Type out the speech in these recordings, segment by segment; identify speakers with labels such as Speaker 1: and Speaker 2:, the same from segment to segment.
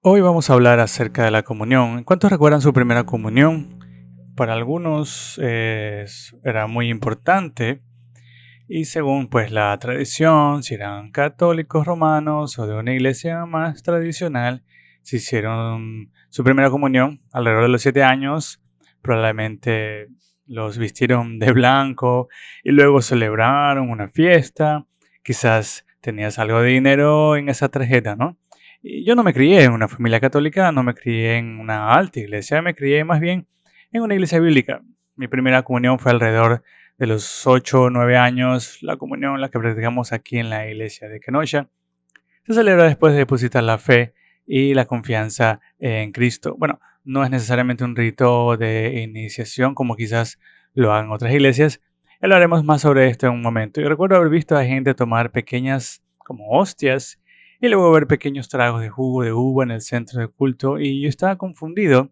Speaker 1: Hoy vamos a hablar acerca de la comunión. ¿Cuántos recuerdan su primera comunión? Para algunos era muy importante y según pues la tradición, si eran católicos romanos o de una iglesia más tradicional, se hicieron su primera comunión alrededor de los 7 años. Probablemente los vistieron de blanco y luego celebraron una fiesta. Quizás tenías algo de dinero en esa tarjeta, ¿no? Y yo no me crié en una familia católica, no me crié en una alta iglesia, me crié más bien en una iglesia bíblica. Mi primera comunión fue alrededor de los 8 o 9 años. La comunión, la que practicamos aquí en la iglesia de Kenosha, se celebra después de depositar la fe y la confianza en Cristo. Bueno, no es necesariamente un rito de iniciación como quizás lo hagan otras iglesias. Hablaremos más sobre esto en un momento. Yo recuerdo haber visto a gente tomar pequeñas como hostias y luego ver pequeños tragos de jugo de uva en el centro del culto y yo estaba confundido.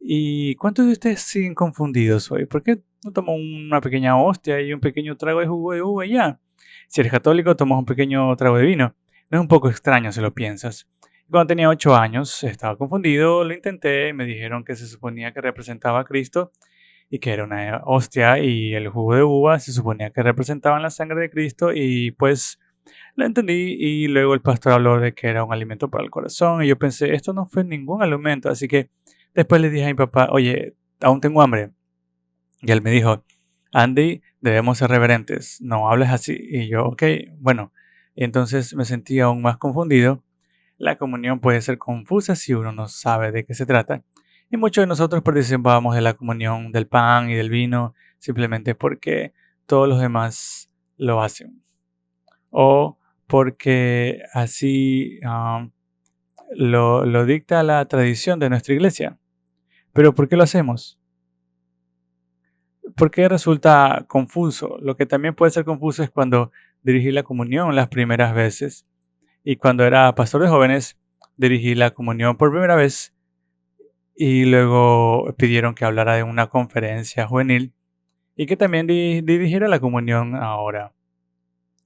Speaker 1: ¿Y cuántos de ustedes siguen confundidos hoy? ¿Por qué no toman una pequeña hostia y un pequeño trago de jugo de uva y ya? Si eres católico, tomas un pequeño trago de vino. No es un poco extraño si lo piensas. Cuando tenía 8 años, estaba confundido, lo intenté, me dijeron que se suponía que representaba a Cristo y que era una hostia y el jugo de uva se suponía que representaban la sangre de Cristo y pues lo entendí y luego el pastor habló de que era un alimento para el corazón y yo pensé, esto no fue ningún alimento, así que después le dije a mi papá, oye, aún tengo hambre. Y él me dijo, Andy, debemos ser reverentes, no hables así. Y yo, ok, bueno, entonces me sentí aún más confundido. La comunión puede ser confusa si uno no sabe de qué se trata. Y muchos de nosotros participábamos de la comunión del pan y del vino simplemente porque todos los demás lo hacen. O porque así lo dicta la tradición de nuestra iglesia. Pero ¿por qué lo hacemos? ¿Por qué resulta confuso? Lo que también puede ser confuso es cuando dirigí la comunión las primeras veces. Y cuando era pastor de jóvenes, dirigí la comunión por primera vez y luego pidieron que hablara de una conferencia juvenil y que también dirigiera la comunión ahora.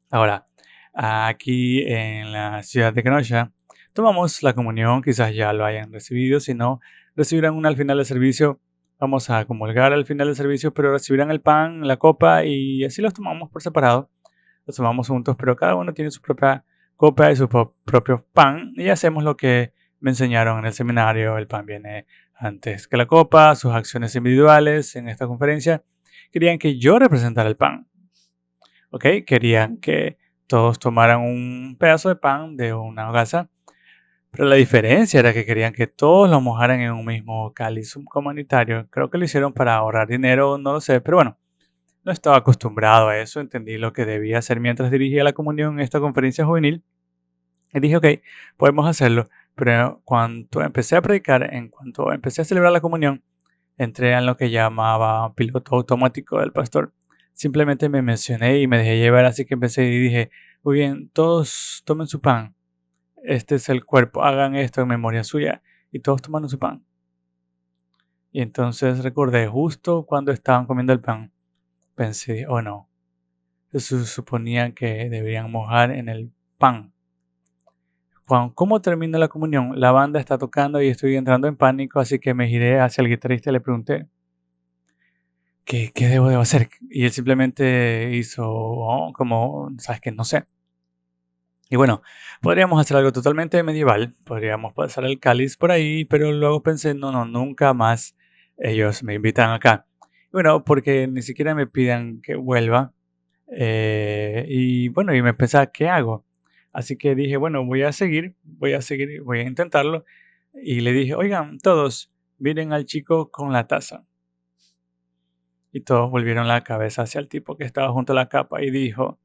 Speaker 1: Ahora, aquí en la ciudad de Kenosha, tomamos la comunión, quizás ya lo hayan recibido, si no, recibirán una al final del servicio. Vamos a comulgar al final del servicio, pero recibirán el pan, la copa y así los tomamos por separado. Los tomamos juntos, pero cada uno tiene su propia copa y su propio pan y hacemos lo que me enseñaron en el seminario. El pan viene antes que la copa, sus acciones individuales en esta conferencia. Querían que yo representara el pan. ¿Ok? Querían que todos tomaran un pedazo de pan de una hogaza, pero la diferencia era que querían que todos lo mojaran en un mismo cáliz comunitario. Creo que lo hicieron para ahorrar dinero, no lo sé, pero bueno, no estaba acostumbrado a eso, entendí lo que debía hacer mientras dirigía la comunión en esta conferencia juvenil y dije, ok, podemos hacerlo, pero cuando empecé a predicar, en cuanto empecé a celebrar la comunión, entré en lo que llamaba piloto automático del pastor. Simplemente me mencioné y me dejé llevar, así que empecé y dije, muy bien, todos tomen su pan. Este es el cuerpo, hagan esto en memoria suya. Y todos tomaron su pan. Y entonces recordé, justo cuando estaban comiendo el pan, pensé, oh no, Jesús suponía que deberían mojar en el pan. ¿Cómo termina la comunión? La banda está tocando y estoy entrando en pánico, así que me giré hacia el guitarrista y le pregunté, ¿qué debo de hacer? Y él simplemente hizo como, sabes que no sé. Y bueno, podríamos hacer algo totalmente medieval, podríamos pasar el cáliz por ahí, pero luego pensé, no, nunca más ellos me invitan acá. Bueno, porque ni siquiera me pidan que vuelva. Y bueno, y me pensaba, ¿qué hago? Así que dije, bueno, voy a intentarlo. Y le dije, oigan, todos, miren al chico con la taza. Y todos volvieron la cabeza hacia el tipo que estaba junto a la capa y dijo,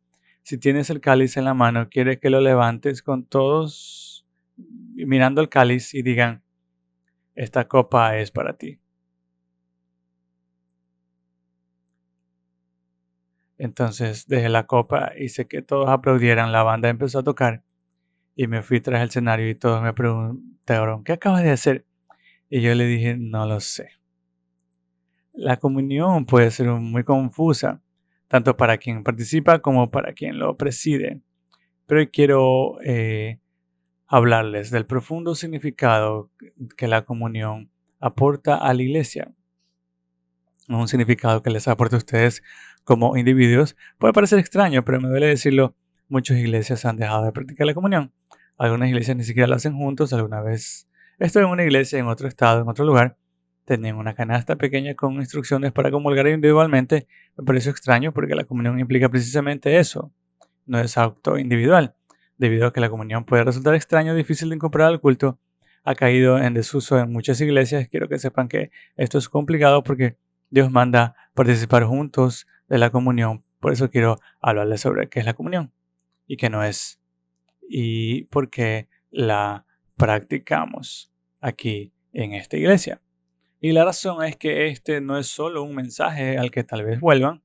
Speaker 1: Si tienes el cáliz en la mano, quiere que lo levantes con todos mirando el cáliz y digan, esta copa es para ti. Entonces dejé la copa, hice que todos aplaudieran, la banda empezó a tocar y me fui tras el escenario y todos me preguntaron, ¿qué acabas de hacer? Y yo le dije, no lo sé. La comunión puede ser muy confusa, tanto para quien participa como para quien lo preside. Pero hoy quiero hablarles del profundo significado que la comunión aporta a la iglesia. Un significado que les aporta a ustedes como individuos. Puede parecer extraño, pero me duele decirlo, muchas iglesias han dejado de practicar la comunión. Algunas iglesias ni siquiera lo hacen juntos. Alguna vez estuve en una iglesia en otro estado, en otro lugar. Tenían una canasta pequeña con instrucciones para comulgar individualmente. Me pareció extraño porque la comunión implica precisamente eso. No es acto individual. Debido a que la comunión puede resultar extraño, difícil de incorporar al culto, ha caído en desuso en muchas iglesias. Quiero que sepan que esto es complicado porque Dios manda participar juntos de la comunión. Por eso quiero hablarles sobre qué es la comunión y qué no es. Y por qué la practicamos aquí en esta iglesia. Y la razón es que este no es solo un mensaje al que tal vez vuelvan,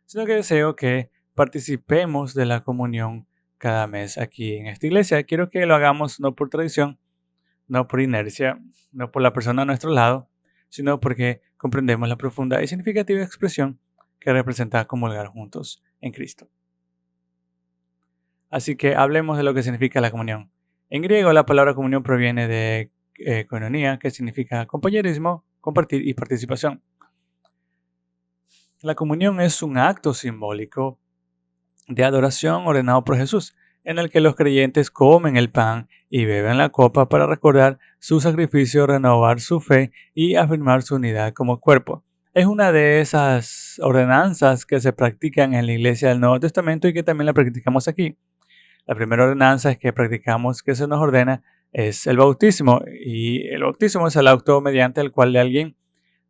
Speaker 1: sino que deseo que participemos de la comunión cada mes aquí en esta iglesia. Quiero que lo hagamos no por tradición, no por inercia, no por la persona a nuestro lado, sino porque comprendemos la profunda y significativa expresión que representa comulgar juntos en Cristo. Así que hablemos de lo que significa la comunión. En griego la palabra comunión proviene de koinonia, que significa compañerismo, compartir y participación. La comunión es un acto simbólico de adoración ordenado por Jesús, en el que los creyentes comen el pan y beben la copa para recordar su sacrificio, renovar su fe y afirmar su unidad como cuerpo. Es una de esas ordenanzas que se practican en la iglesia del Nuevo Testamento y que también la practicamos aquí. La primera ordenanza que practicamos, que se nos ordena, es el bautismo. Y el bautismo es el acto mediante el cual alguien,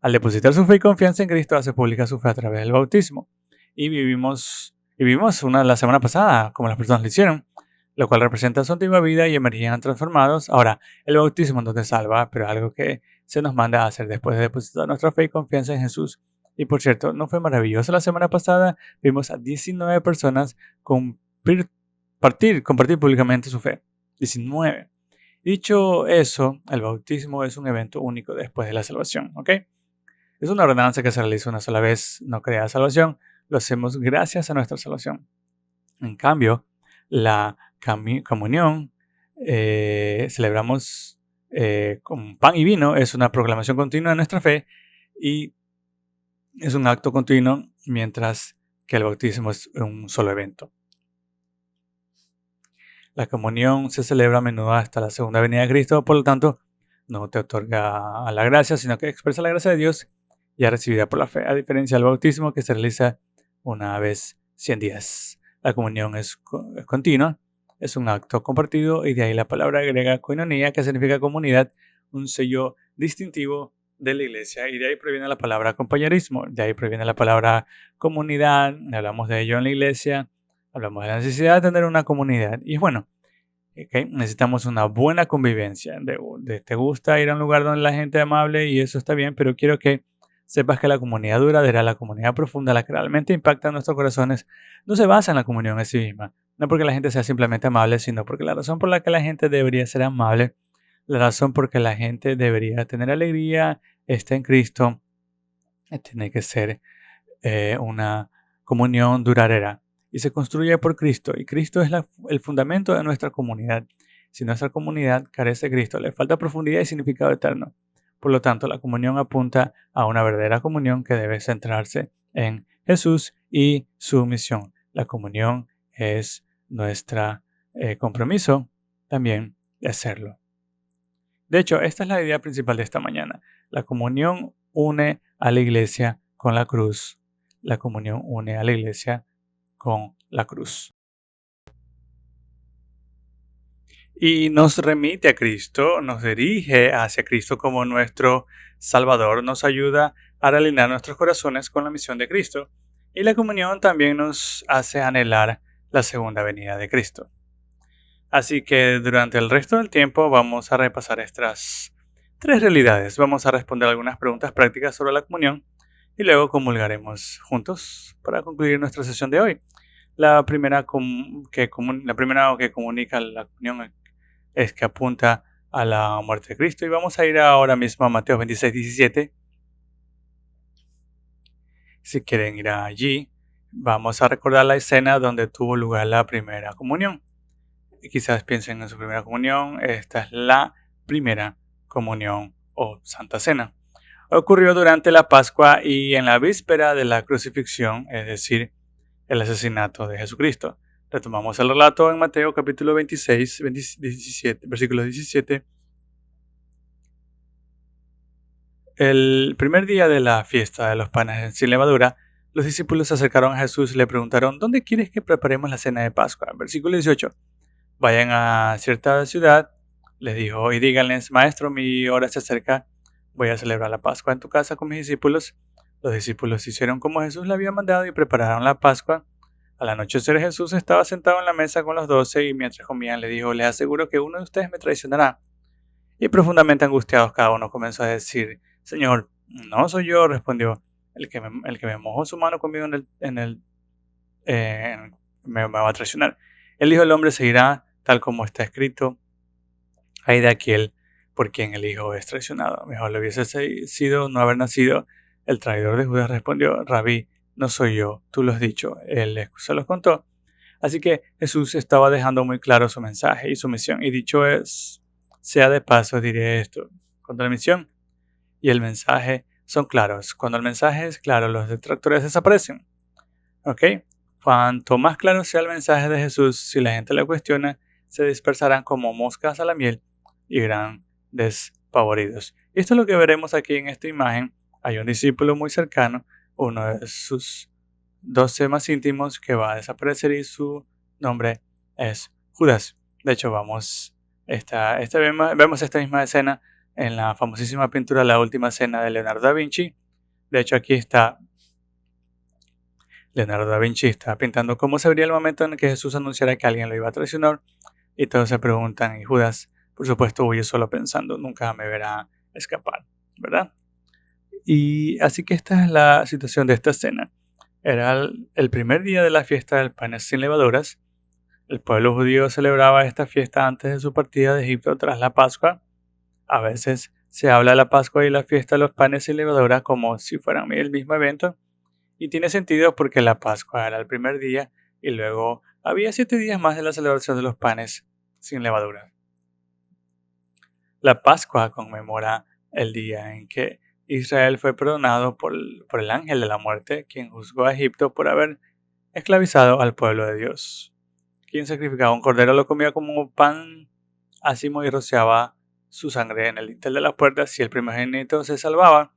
Speaker 1: al depositar su fe y confianza en Cristo, hace pública su fe a través del bautismo. Y vivimos una la semana pasada, como las personas lo hicieron, lo cual representa su antigua vida y emergían transformados. Ahora, el bautismo no te salva, pero es algo que se nos manda a hacer después de depositar nuestra fe y confianza en Jesús. Y por cierto, ¿no fue maravilloso la semana pasada? Vimos a 19 personas compartir públicamente su fe. 19. Dicho eso, el bautismo es un evento único después de la salvación, ¿ok? Es una ordenanza que se realiza una sola vez, no crea salvación, lo hacemos gracias a nuestra salvación. En cambio, la comunión, celebramos con pan y vino, es una proclamación continua de nuestra fe y es un acto continuo, mientras que el bautismo es un solo evento. La comunión se celebra a menudo hasta la segunda venida de Cristo, por lo tanto, no te otorga la gracia, sino que expresa la gracia de Dios ya recibida por la fe, a diferencia del bautismo que se realiza una vez 100 días. La comunión es continua, es un acto compartido y de ahí la palabra griega koinonia, que significa comunidad, un sello distintivo de la iglesia, y de ahí proviene la palabra compañerismo, de ahí proviene la palabra comunidad. Hablamos de ello en la iglesia, hablamos de la necesidad de tener una comunidad y es bueno. Okay. Necesitamos una buena convivencia. Te gusta ir a un lugar donde la gente es amable y eso está bien, pero quiero que sepas que la comunidad duradera, la comunidad profunda, la que realmente impacta en nuestros corazones, no se basa en la comunión en sí misma. No porque la gente sea simplemente amable, sino porque la razón por la que la gente debería ser amable, la razón por la que la gente debería tener alegría, está en Cristo, tiene que ser una comunión duradera. Y se construye por Cristo. Y Cristo es el fundamento de nuestra comunidad. Si nuestra comunidad carece de Cristo, le falta profundidad y significado eterno. Por lo tanto, la comunión apunta a una verdadera comunión que debe centrarse en Jesús y su misión. La comunión es nuestro compromiso también de hacerlo. De hecho, esta es la idea principal de esta mañana. La comunión une a la iglesia con la cruz. La comunión une a la iglesia con la cruz. Y nos remite a Cristo, nos dirige hacia Cristo como nuestro Salvador, nos ayuda a alinear nuestros corazones con la misión de Cristo. Y la comunión también nos hace anhelar la segunda venida de Cristo. Así que durante el resto del tiempo vamos a repasar estas 3 realidades. Vamos a responder algunas preguntas prácticas sobre la comunión y luego comulgaremos juntos para concluir nuestra sesión de hoy. La primera que comunica la comunión es que apunta a la muerte de Cristo. Y vamos a ir ahora mismo a Mateo 26, 17. Si quieren ir allí, vamos a recordar la escena donde tuvo lugar la primera comunión. Y quizás piensen en su primera comunión. Esta es la primera comunión o Santa Cena. Ocurrió durante la Pascua y en la víspera de la crucifixión, es decir, el asesinato de Jesucristo. Retomamos el relato en Mateo capítulo 26, 17, versículo 17. El primer día de la fiesta de los panes sin levadura, los discípulos se acercaron a Jesús y le preguntaron: ¿dónde quieres que preparemos la cena de Pascua? Versículo 18. Vayan a cierta ciudad, les dijo, y díganles: Maestro, mi hora se acerca, voy a celebrar la Pascua en tu casa con mis discípulos. Los discípulos hicieron como Jesús le había mandado y prepararon la Pascua. Al anochecer Jesús estaba sentado en la mesa con los 12 y mientras comían le dijo: les aseguro que uno de ustedes me traicionará. Y profundamente angustiados cada uno comenzó a decir: Señor, no soy yo, respondió. El que me mojó su mano conmigo me va a traicionar. El Hijo del Hombre seguirá tal como está escrito: ay de aquel por quien el Hijo es traicionado. Mejor le hubiese sido no haber nacido. El traidor de Judas respondió: Rabí, no soy yo, tú lo has dicho. Él se los contó. Así que Jesús estaba dejando muy claro su mensaje y su misión. Y dicho sea de paso, diré esto: cuando la misión y el mensaje son claros, cuando el mensaje es claro, los detractores desaparecen. ¿Ok? Cuanto más claro sea el mensaje de Jesús, si la gente lo cuestiona, se dispersarán como moscas a la miel y irán despavoridos. Y esto es lo que veremos aquí en esta imagen. Hay un discípulo muy cercano, uno de sus 12 más íntimos, que va a desaparecer y su nombre es Judas. De hecho, vemos esta misma escena en la famosísima pintura La Última Cena de Leonardo da Vinci. De hecho, aquí está Leonardo da Vinci está pintando cómo se vería el momento en el que Jesús anunciara que alguien lo iba a traicionar. Y todos se preguntan, y Judas, por supuesto, huye solo pensando: nunca me verá escapar, ¿verdad? Y así que esta es la situación de esta escena. Era el primer día de la fiesta del pan sin levaduras. El pueblo judío celebraba esta fiesta antes de su partida de Egipto tras la Pascua. A veces se habla de la Pascua y la fiesta de los panes sin levadura como si fueran el mismo evento. Y tiene sentido porque la Pascua era el primer día y luego había 7 días más de la celebración de los panes sin levadura. La Pascua conmemora el día en que Israel fue perdonado por el ángel de la muerte, quien juzgó a Egipto por haber esclavizado al pueblo de Dios. Quien sacrificaba un cordero lo comía como pan ácimo y rociaba su sangre en el dintel de las puertas. Si el primogénito se salvaba,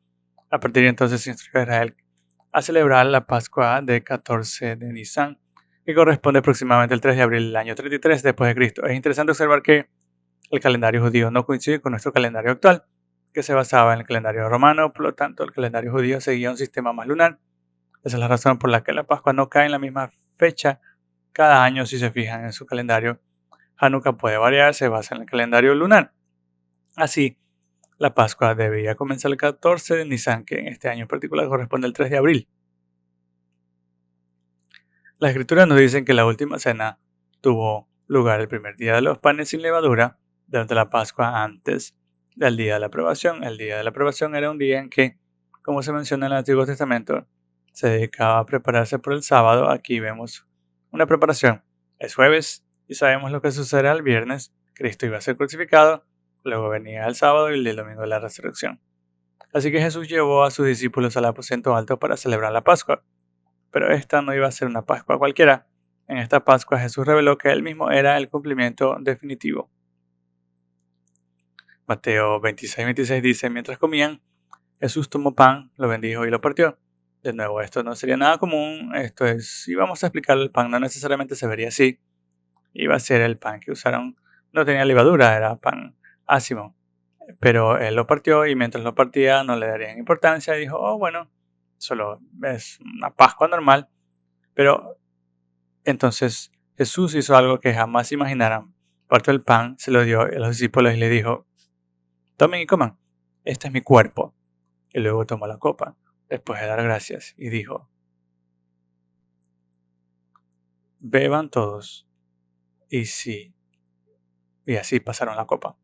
Speaker 1: a partir de entonces se instruyó a Israel a celebrar la Pascua de 14 de Nisan, que corresponde aproximadamente al 3 de abril del año 33 después de Cristo. Es interesante observar que el calendario judío no coincide con nuestro calendario actual, que se basaba en el calendario romano. Por lo tanto, el calendario judío seguía un sistema más lunar. Esa es la razón por la que la Pascua no cae en la misma fecha cada año. Si se fijan en su calendario, Hanukkah puede variar, se basa en el calendario lunar. Así, la Pascua debía comenzar el 14 de Nisan, que en este año en particular corresponde al 3 de abril. Las escrituras nos dicen que la última cena tuvo lugar el primer día de los panes sin levadura, durante la Pascua antes del día de la aprobación. El día de la aprobación era un día en que, como se menciona en el Antiguo Testamento, se dedicaba a prepararse por el sábado. Aquí vemos una preparación. Es jueves y sabemos lo que sucederá el viernes. Cristo iba a ser crucificado, luego venía el sábado y el domingo de la resurrección. Así que Jesús llevó a sus discípulos al aposento alto para celebrar la Pascua. Pero esta no iba a ser una Pascua cualquiera. En esta Pascua Jesús reveló que él mismo era el cumplimiento definitivo. Mateo 26 dice: mientras comían, Jesús tomó pan, lo bendijo y lo partió. De nuevo, esto no sería nada común. Esto es, si vamos a explicar el pan, no necesariamente se vería así. Iba a ser el pan que usaron, no tenía levadura, era pan ácimo. Pero él lo partió y mientras lo partía no le darían importancia. Y dijo: oh, bueno, solo es una Pascua normal. Pero entonces Jesús hizo algo que jamás imaginaran. Partió el pan, se lo dio a los discípulos y le dijo: tomen y coman, este es mi cuerpo. Y luego tomó la copa, después de dar gracias, y dijo: beban todos, y así pasaron la copa.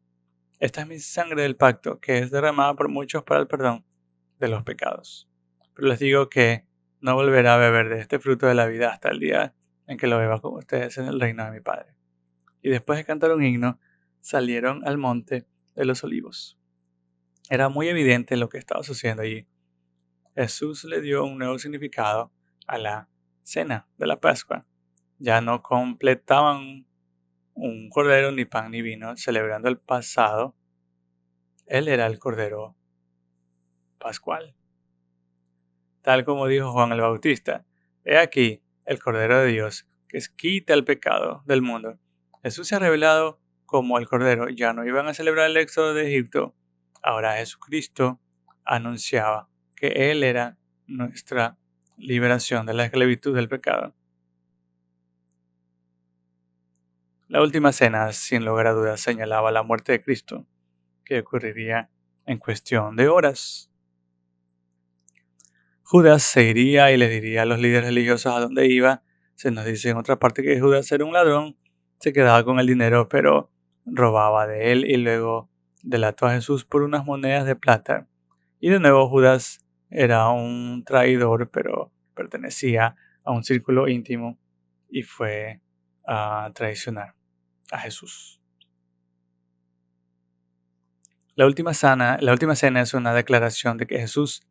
Speaker 1: Esta es mi sangre del pacto, que es derramada por muchos para el perdón de los pecados. Pero les digo que no volverá a beber de este fruto de la vida hasta el día en que lo beba con ustedes en el reino de mi Padre. Y después de cantar un himno, salieron al monte de los olivos. Era muy evidente lo que estaba sucediendo allí. Jesús le dio un nuevo significado a la cena de la Pascua. Ya no completaban un cordero, ni pan, ni vino, celebrando el pasado. Él era el cordero pascual. Tal como dijo Juan el Bautista: he aquí el cordero de Dios, que quita el pecado del mundo. Jesús se ha revelado como el cordero. Ya no iban a celebrar el éxodo de Egipto. Ahora Jesucristo anunciaba que Él era nuestra liberación de la esclavitud del pecado. La última cena, sin lugar a dudas, señalaba la muerte de Cristo, que ocurriría en cuestión de horas. Judas se iría y le diría a los líderes religiosos a dónde iba. Se nos dice en otra parte que Judas era un ladrón, se quedaba con el dinero, pero robaba de él y luego delató a Jesús por unas monedas de plata. Y de nuevo Judas era un traidor, pero pertenecía a un círculo íntimo y fue a traicionar a Jesús. La última cena es una declaración de que Jesús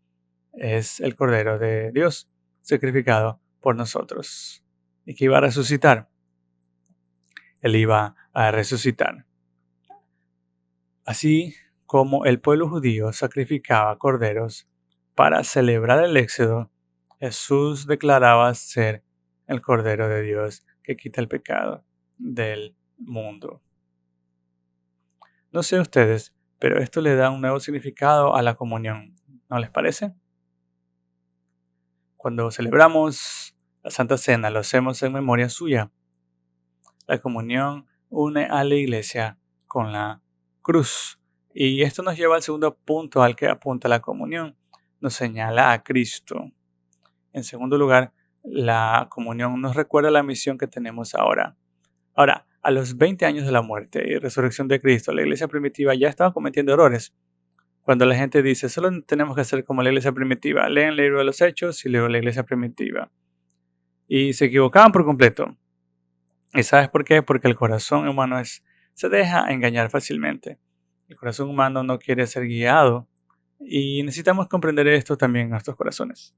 Speaker 1: es el Cordero de Dios, sacrificado por nosotros, y que iba a resucitar. Él iba a resucitar. Así como el pueblo judío sacrificaba corderos para celebrar el éxodo, Jesús declaraba ser el Cordero de Dios que quita el pecado del mundo. No sé ustedes, pero esto le da un nuevo significado a la comunión, ¿no les parece? Cuando celebramos la Santa Cena, lo hacemos en memoria suya. La comunión une a la iglesia con la cruz. Y esto nos lleva al segundo punto al que apunta la comunión. Nos señala a Cristo. En segundo lugar, la comunión nos recuerda la misión que tenemos ahora. Ahora, a los 20 años de la muerte y resurrección de Cristo, la iglesia primitiva ya estaba cometiendo errores. Cuando la gente dice, solo tenemos que hacer como la iglesia primitiva, leen el libro de los Hechos y luego la iglesia primitiva. Y se equivocaban por completo. ¿Y sabes por qué? Porque el corazón humano se deja engañar fácilmente. El corazón humano no quiere ser guiado y necesitamos comprender esto también en nuestros corazones.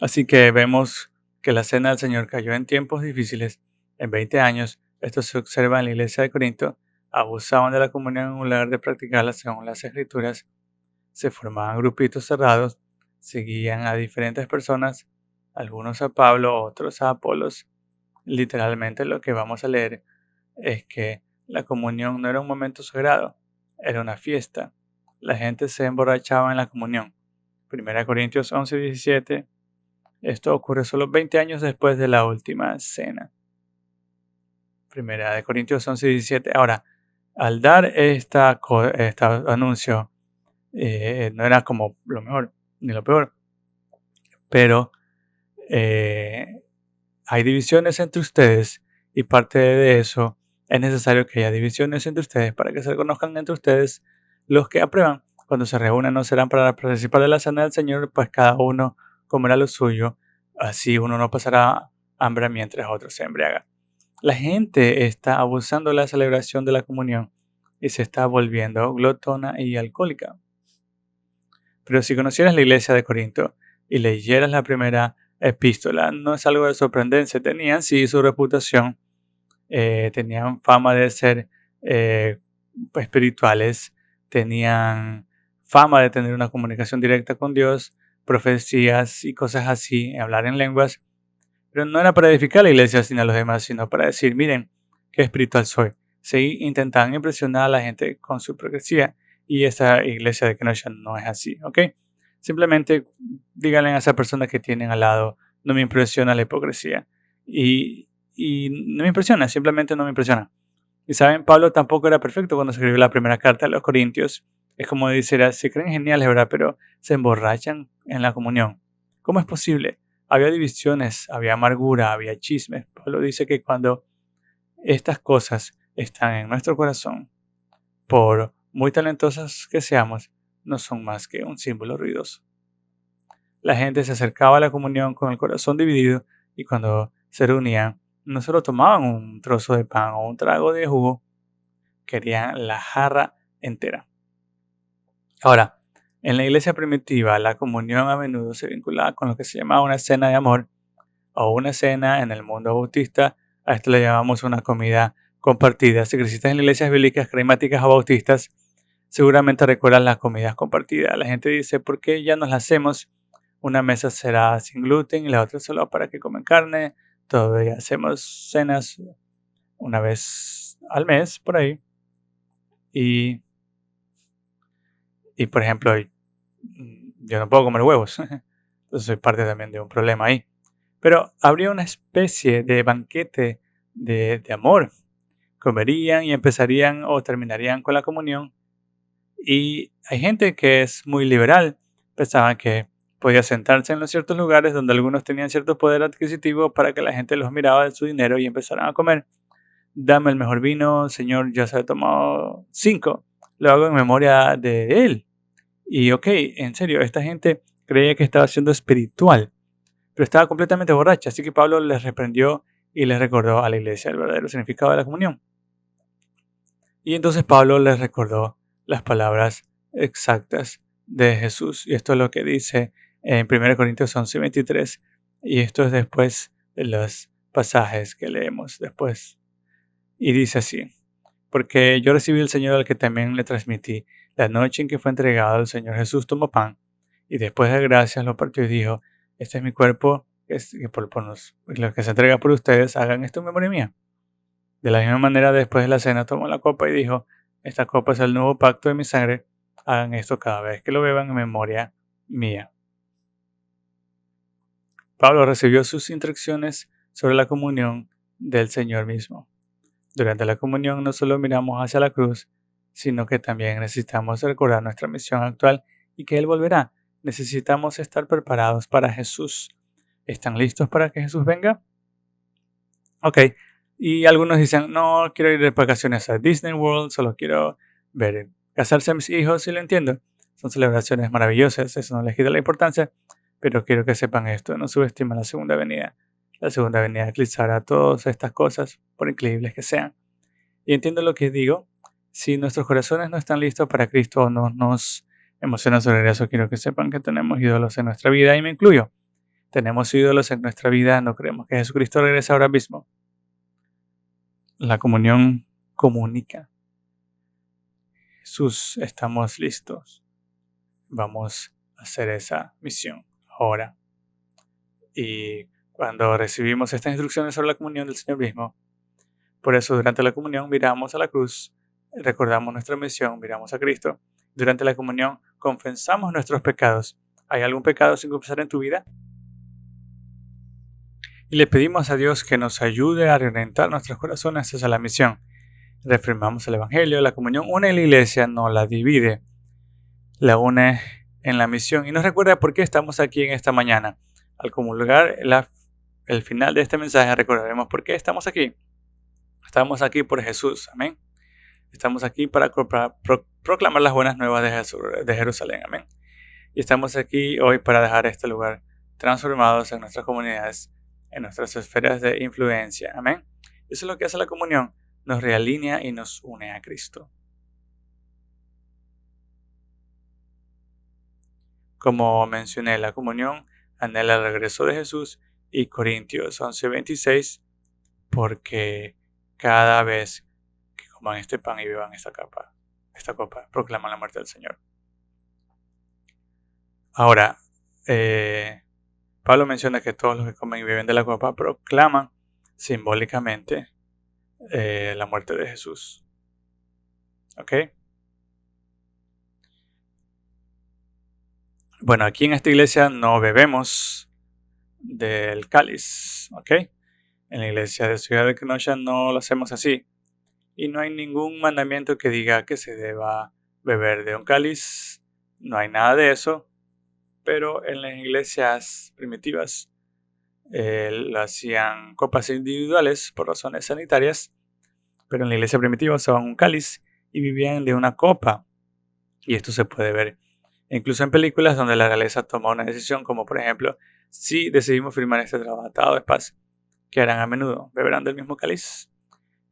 Speaker 1: Así que vemos que la cena del Señor cayó en tiempos difíciles. En 20 años, esto se observa en la iglesia de Corinto. Abusaban de la comunión en lugar de practicarla según las Escrituras. Se formaban grupitos cerrados, seguían a diferentes personas, algunos a Pablo, otros a Apolos. Literalmente lo que vamos a leer es que la comunión no era un momento sagrado, era una fiesta. La gente se emborrachaba en la comunión. 1 Corintios 11:17. Esto ocurre solo 20 años después de la última cena. 1 Corintios 11:17. Ahora, al dar este anuncio, no era como lo mejor ni lo peor, pero hay divisiones entre ustedes y parte de eso es necesario que haya divisiones entre ustedes para que se reconozcan entre ustedes los que aprueban. Cuando se reúnan no serán para participar de la cena del Señor, pues cada uno comerá lo suyo, así uno no pasará hambre mientras otro se embriaga. La gente está abusando de la celebración de la comunión y se está volviendo glotona y alcohólica. Pero si conocieras la iglesia de Corinto y leyeras la primera epístola, no es algo de sorprendencia. Tenían sí su reputación, tenían fama de ser espirituales, tenían fama de tener una comunicación directa con Dios, profecías y cosas así, hablar en lenguas. Pero no era para edificar la iglesia sino a los demás, sino para decir, miren, qué espiritual soy. Sí, intentaban impresionar a la gente con su progresía. Y esta iglesia de Kenosha no es así, ¿ok? Simplemente díganle a esa persona que tienen al lado, no me impresiona la hipocresía. Y no me impresiona, simplemente no me impresiona. Y saben, Pablo tampoco era perfecto cuando escribió la primera carta a los Corintios. Es como decir, se creen geniales, ¿verdad? Pero se emborrachan en la comunión. ¿Cómo es posible? Había divisiones, había amargura, había chismes. Pablo dice que cuando estas cosas están en nuestro corazón, por muy talentosos que seamos, no son más que un símbolo ruidoso. La gente se acercaba a la comunión con el corazón dividido y cuando se reunían, no solo tomaban un trozo de pan o un trago de jugo, querían la jarra entera. Ahora, en la iglesia primitiva, la comunión a menudo se vinculaba con lo que se llamaba una cena de amor o una cena. En el mundo bautista, a esto le llamamos una comida compartida. Si creciste en iglesias bíblicas, carismáticas o bautistas, seguramente recuerdan las comidas compartidas. La gente dice, ¿por qué ya nos las hacemos? Una mesa será sin gluten y la otra solo para que comen carne. Todavía hacemos cenas una vez al mes, por ahí. Y por ejemplo, yo no puedo comer huevos. Entonces soy parte también de un problema ahí. Pero habría una especie de banquete de amor. Comerían y empezarían o terminarían con la comunión. Y hay gente que es muy liberal. Pensaban que podía sentarse en los ciertos lugares donde algunos tenían cierto poder adquisitivo para que la gente los miraba de su dinero y empezaran a comer. Dame el mejor vino, señor, ya se ha tomado 5. Lo hago en memoria de él. Y ok, en serio, esta gente creía que estaba siendo espiritual, pero estaba completamente borracha. Así que Pablo les reprendió y les recordó a la iglesia el verdadero significado de la comunión. Y entonces Pablo les recordó las palabras exactas de Jesús. Y esto es lo que dice en 1 Corintios 11:23. Y esto es después de los pasajes que leemos después. Y dice así: porque yo recibí del Señor al que también le transmití. La noche en que fue entregado, el Señor Jesús tomó pan y después de gracias lo partió y dijo: este es mi cuerpo, que por lo que se entrega por ustedes, hagan esto en memoria mía. De la misma manera, después de la cena, tomó la copa y dijo: esta copa es el nuevo pacto de mi sangre, hagan esto cada vez que lo beban en memoria mía. Pablo recibió sus instrucciones sobre la comunión del Señor mismo. Durante la comunión no solo miramos hacia la cruz, sino que también necesitamos recordar nuestra misión actual y que Él volverá. Necesitamos estar preparados para Jesús. ¿Están listos para que Jesús venga? Ok. Y algunos dicen, no quiero ir de vacaciones a Disney World, solo quiero ver casarse a mis hijos, y lo entiendo. Son celebraciones maravillosas, eso no les quita la importancia, pero quiero que sepan esto, no subestimen la segunda venida. La segunda venida eclipsará todas estas cosas, por increíbles que sean. Y entiendo lo que digo. Si nuestros corazones no están listos para Cristo o no nos emociona su regreso, quiero que sepan que tenemos ídolos en nuestra vida, y me incluyo. Tenemos ídolos en nuestra vida, no creemos que Jesucristo regrese ahora mismo. La comunión comunica. Jesús, estamos listos. Vamos a hacer esa misión ahora. Y cuando recibimos estas instrucciones sobre la comunión del Señor mismo, por eso durante la comunión miramos a la cruz, recordamos nuestra misión, miramos a Cristo. Durante la comunión confesamos nuestros pecados. ¿Hay algún pecado sin confesar en tu vida? Y le pedimos a Dios que nos ayude a reorientar nuestros corazones hacia la misión. Reafirmamos el Evangelio. La comunión une a la iglesia, no la divide. La une en la misión y nos recuerda por qué estamos aquí en esta mañana. Al comulgar el final de este mensaje, recordaremos por qué estamos aquí. Estamos aquí por Jesús, amén. Estamos aquí para proclamar las buenas nuevas de Jerusalén, amén. Y estamos aquí hoy para dejar este lugar transformados en nuestras comunidades, en nuestras esferas de influencia, amén. Eso es lo que hace la comunión, nos realinea y nos une a Cristo. Como mencioné, la comunión anhela el regreso de Jesús, y Corintios 11:26, porque cada vez que coman este pan y beban esta copa, proclaman la muerte del Señor. Ahora, Pablo menciona que todos los que comen y beben de la copa proclaman simbólicamente la muerte de Jesús. ¿Ok? Bueno, aquí en esta iglesia no bebemos del cáliz, ¿ok? En la iglesia de Ciudad de Kenosha no lo hacemos así. Y no hay ningún mandamiento que diga que se deba beber de un cáliz. No hay nada de eso. Pero en las iglesias primitivas lo hacían copas individuales por razones sanitarias. Pero en la iglesia primitiva usaban un cáliz y vivían de una copa. Y esto se puede ver incluso en películas donde la realeza toma una decisión, como por ejemplo, si decidimos firmar este tratado de paz, ¿qué harán a menudo? ¿Beberán del mismo cáliz?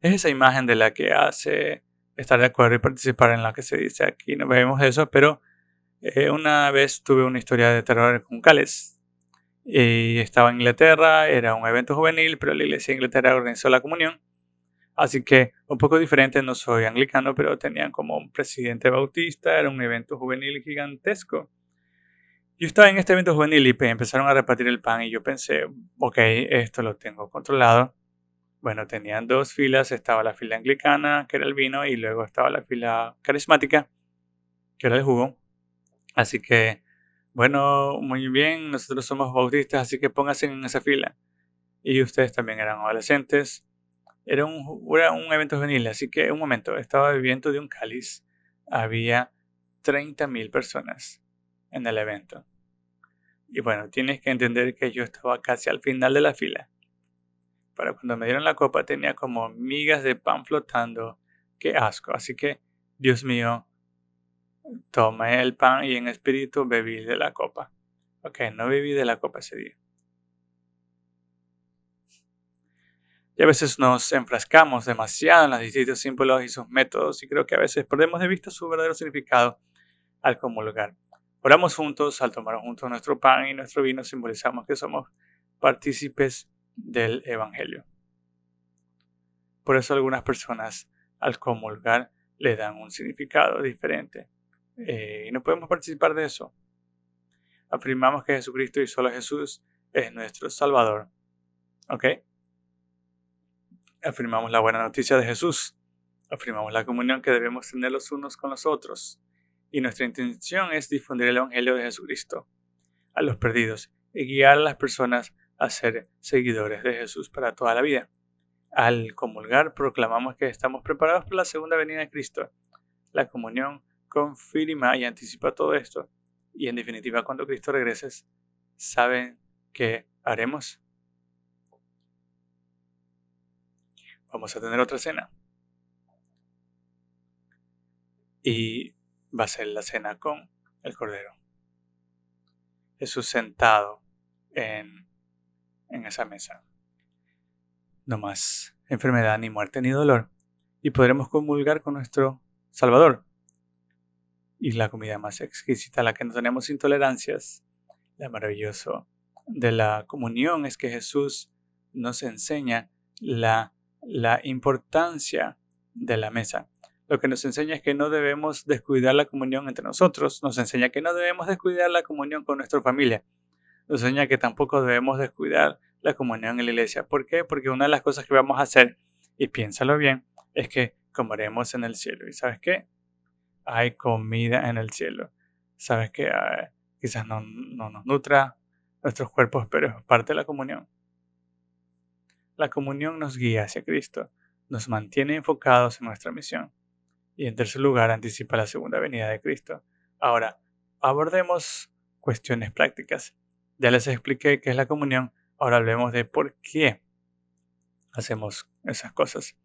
Speaker 1: Es esa imagen de la que hace estar de acuerdo y participar en la que se dice aquí. No vemos eso, pero una vez tuve una historia de terror con cáliz. Y estaba en Inglaterra, era un evento juvenil, pero la iglesia de Inglaterra organizó la comunión. Así que un poco diferente, no soy anglicano, pero tenían como un presidente bautista, era un evento juvenil gigantesco. Yo estaba en este evento juvenil y empezaron a repartir el pan y yo pensé, ok, esto lo tengo controlado. Bueno, tenían dos filas, estaba la fila anglicana, que era el vino, y luego estaba la fila carismática, que era el jugo. Así que, bueno, muy bien, nosotros somos bautistas, así que pónganse en esa fila. Y ustedes también eran adolescentes. Era un evento juvenil, así que un momento, estaba bebiendo de un cáliz. Había 30,000 personas en el evento. Y bueno, tienes que entender que yo estaba casi al final de la fila. Para cuando me dieron la copa tenía como migas de pan flotando. ¡Qué asco! Así que, Dios mío, tomé el pan y en espíritu bebí de la copa. Ok, no bebí de la copa ese día. Y a veces nos enfrascamos demasiado en los distintos símbolos y sus métodos y creo que a veces perdemos de vista su verdadero significado al comulgar. Oramos juntos, al tomar juntos nuestro pan y nuestro vino simbolizamos que somos partícipes del Evangelio. Por eso algunas personas al comulgar le dan un significado diferente y no podemos participar de eso. Afirmamos que Jesucristo y solo Jesús es nuestro Salvador. ¿Ok? Afirmamos la buena noticia de Jesús. Afirmamos la comunión que debemos tener los unos con los otros. Y nuestra intención es difundir el Evangelio de Jesucristo a los perdidos y guiar a las personas a ser seguidores de Jesús para toda la vida. Al comulgar proclamamos que estamos preparados para la segunda venida de Cristo. La comunión confirma y anticipa todo esto. Y en definitiva, cuando Cristo regrese, ¿saben qué haremos? Vamos a tener otra cena. Y va a ser la cena con el Cordero. Jesús sentado en esa mesa. No más enfermedad, ni muerte, ni dolor. Y podremos comulgar con nuestro Salvador. Y la comida más exquisita, la que no tenemos intolerancias. Lo maravilloso de la comunión es que Jesús nos enseña la importancia de la mesa. Lo que nos enseña es que no debemos descuidar la comunión entre nosotros. Nos enseña que no debemos descuidar la comunión con nuestra familia. Nos enseña que tampoco debemos descuidar la comunión en la iglesia. ¿Por qué? Porque una de las cosas que vamos a hacer, y piénsalo bien, es que comeremos en el cielo. ¿Y sabes qué? Hay comida en el cielo. ¿Sabes qué? Quizás no nos nutra nuestros cuerpos, pero es parte de la comunión. La comunión nos guía hacia Cristo, nos mantiene enfocados en nuestra misión y en tercer lugar anticipa la segunda venida de Cristo. Ahora, abordemos cuestiones prácticas. Ya les expliqué qué es la comunión, ahora hablemos de por qué hacemos esas cosas.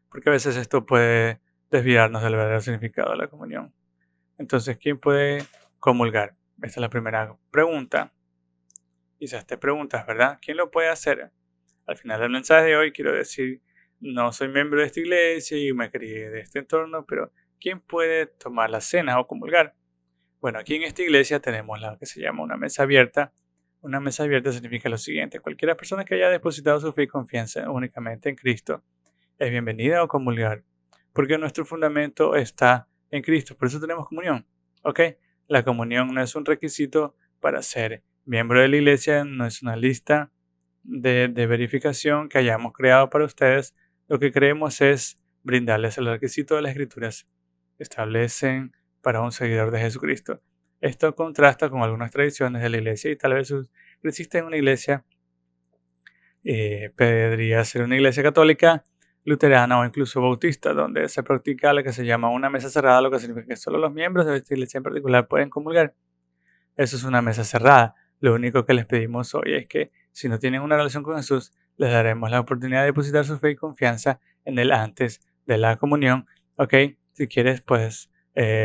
Speaker 1: Porque a veces esto puede desviarnos del verdadero significado de la comunión. Entonces, ¿quién puede comulgar? Esta es la primera pregunta. Quizás te preguntas, ¿verdad? ¿Quién lo puede hacer? Al final del mensaje de hoy quiero decir, no soy miembro de esta iglesia y me crié de este entorno, pero ¿quién puede tomar la cena o comulgar? Bueno, aquí en esta iglesia tenemos lo que se llama una mesa abierta. Una mesa abierta significa lo siguiente: cualquier persona que haya depositado su fe y confianza únicamente en Cristo es bienvenida a comulgar, porque nuestro fundamento está en Cristo, por eso tenemos comunión. ¿Ok? La comunión no es un requisito para ser miembro de la iglesia, no es una lista de verificación que hayamos creado para ustedes. Lo que queremos es brindarles el requisito de las Escrituras que establecen para un seguidor de Jesucristo. Esto contrasta con algunas tradiciones de la iglesia y tal vez creciste en una iglesia, podría ser una iglesia católica, luterana o incluso bautista, donde se practica lo que se llama una mesa cerrada, lo que significa que solo los miembros de esta iglesia en particular pueden comulgar. Eso es una mesa cerrada. Lo único que les pedimos hoy es que si no tienen una relación con Jesús, les daremos la oportunidad de depositar su fe y confianza en Él antes de la comunión. Ok, si quieres puedes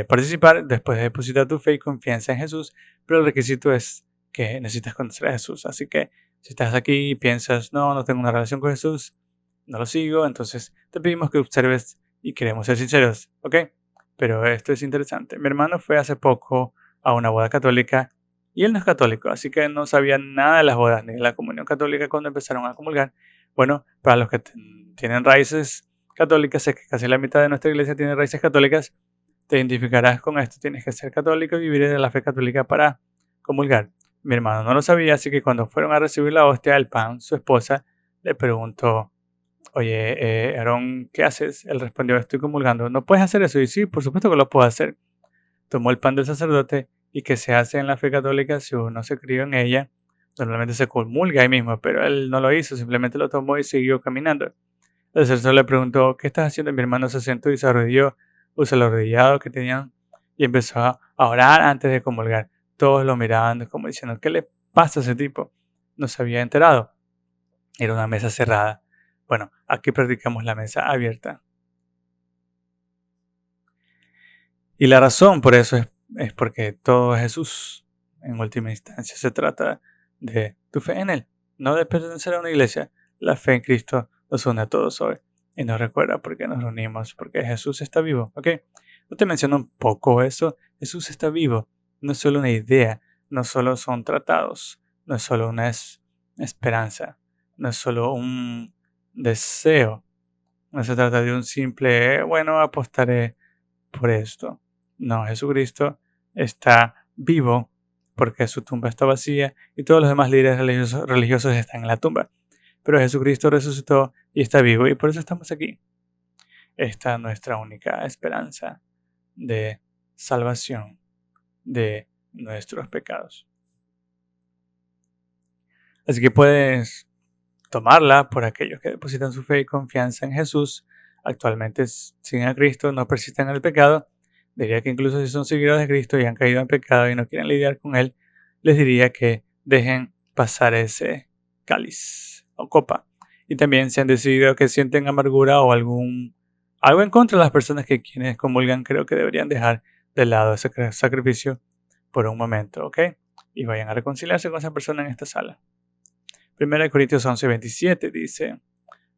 Speaker 1: participar después de depositar tu fe y confianza en Jesús, pero el requisito es que necesitas conocer a Jesús. Así que si estás aquí y piensas, no tengo una relación con Jesús, no lo sigo, entonces te pedimos que observes y queremos ser sinceros, ¿ok? Pero esto es interesante. Mi hermano fue hace poco a una boda católica y él no es católico, así que no sabía nada de las bodas ni de la comunión católica cuando empezaron a comulgar. Bueno, para los que tienen raíces católicas, sé que casi la mitad de nuestra iglesia tiene raíces católicas, te identificarás con esto. Tienes que ser católico y vivir de la fe católica para comulgar. Mi hermano no lo sabía, así que cuando fueron a recibir la hostia, el pan, su esposa le preguntó, oye, Aarón, ¿qué haces? Él respondió, estoy comulgando. ¿No puedes hacer eso? Y sí, por supuesto que lo puedo hacer. Tomó el pan del sacerdote y que se hace en la fe católica si uno se crió en ella. Normalmente se comulga ahí mismo, pero él no lo hizo, simplemente lo tomó y siguió caminando. El sacerdote le preguntó, ¿qué estás haciendo? Mi hermano se sentó y se arrodilló, usó el arrodillado que tenían y empezó a orar antes de comulgar. Todos lo miraban como diciendo, ¿qué le pasa a ese tipo? No se había enterado. Era una mesa cerrada. Bueno, aquí practicamos la mesa abierta. Y la razón por eso es porque todo es Jesús. En última instancia se trata de tu fe en Él, no de pertenecer a una iglesia. La fe en Cristo nos une a todos hoy y nos recuerda por qué nos reunimos, porque Jesús está vivo. ¿Ok? Yo te menciono un poco eso. Jesús está vivo. No es solo una idea, no solo son tratados, no es solo una esperanza, no es solo un deseo. No se trata de un simple, bueno, apostaré por esto. No, Jesucristo está vivo porque su tumba está vacía y todos los demás líderes religiosos están en la tumba. Pero Jesucristo resucitó y está vivo y por eso estamos aquí. Esta es nuestra única esperanza de salvación de nuestros pecados. Así que puedes tomarla por aquellos que depositan su fe y confianza en Jesús. Actualmente siguen a Cristo, no persisten en el pecado. Diría que incluso si son seguidores de Cristo y han caído en pecado y no quieren lidiar con Él, les diría que dejen pasar ese cáliz o copa. Y también si han decidido que sienten amargura o algo en contra de las personas que quienes comulgan, creo que deberían dejar de lado ese sacrificio por un momento, ¿ok? Y vayan a reconciliarse con esa persona en esta sala. 1 Corintios 11:27 dice,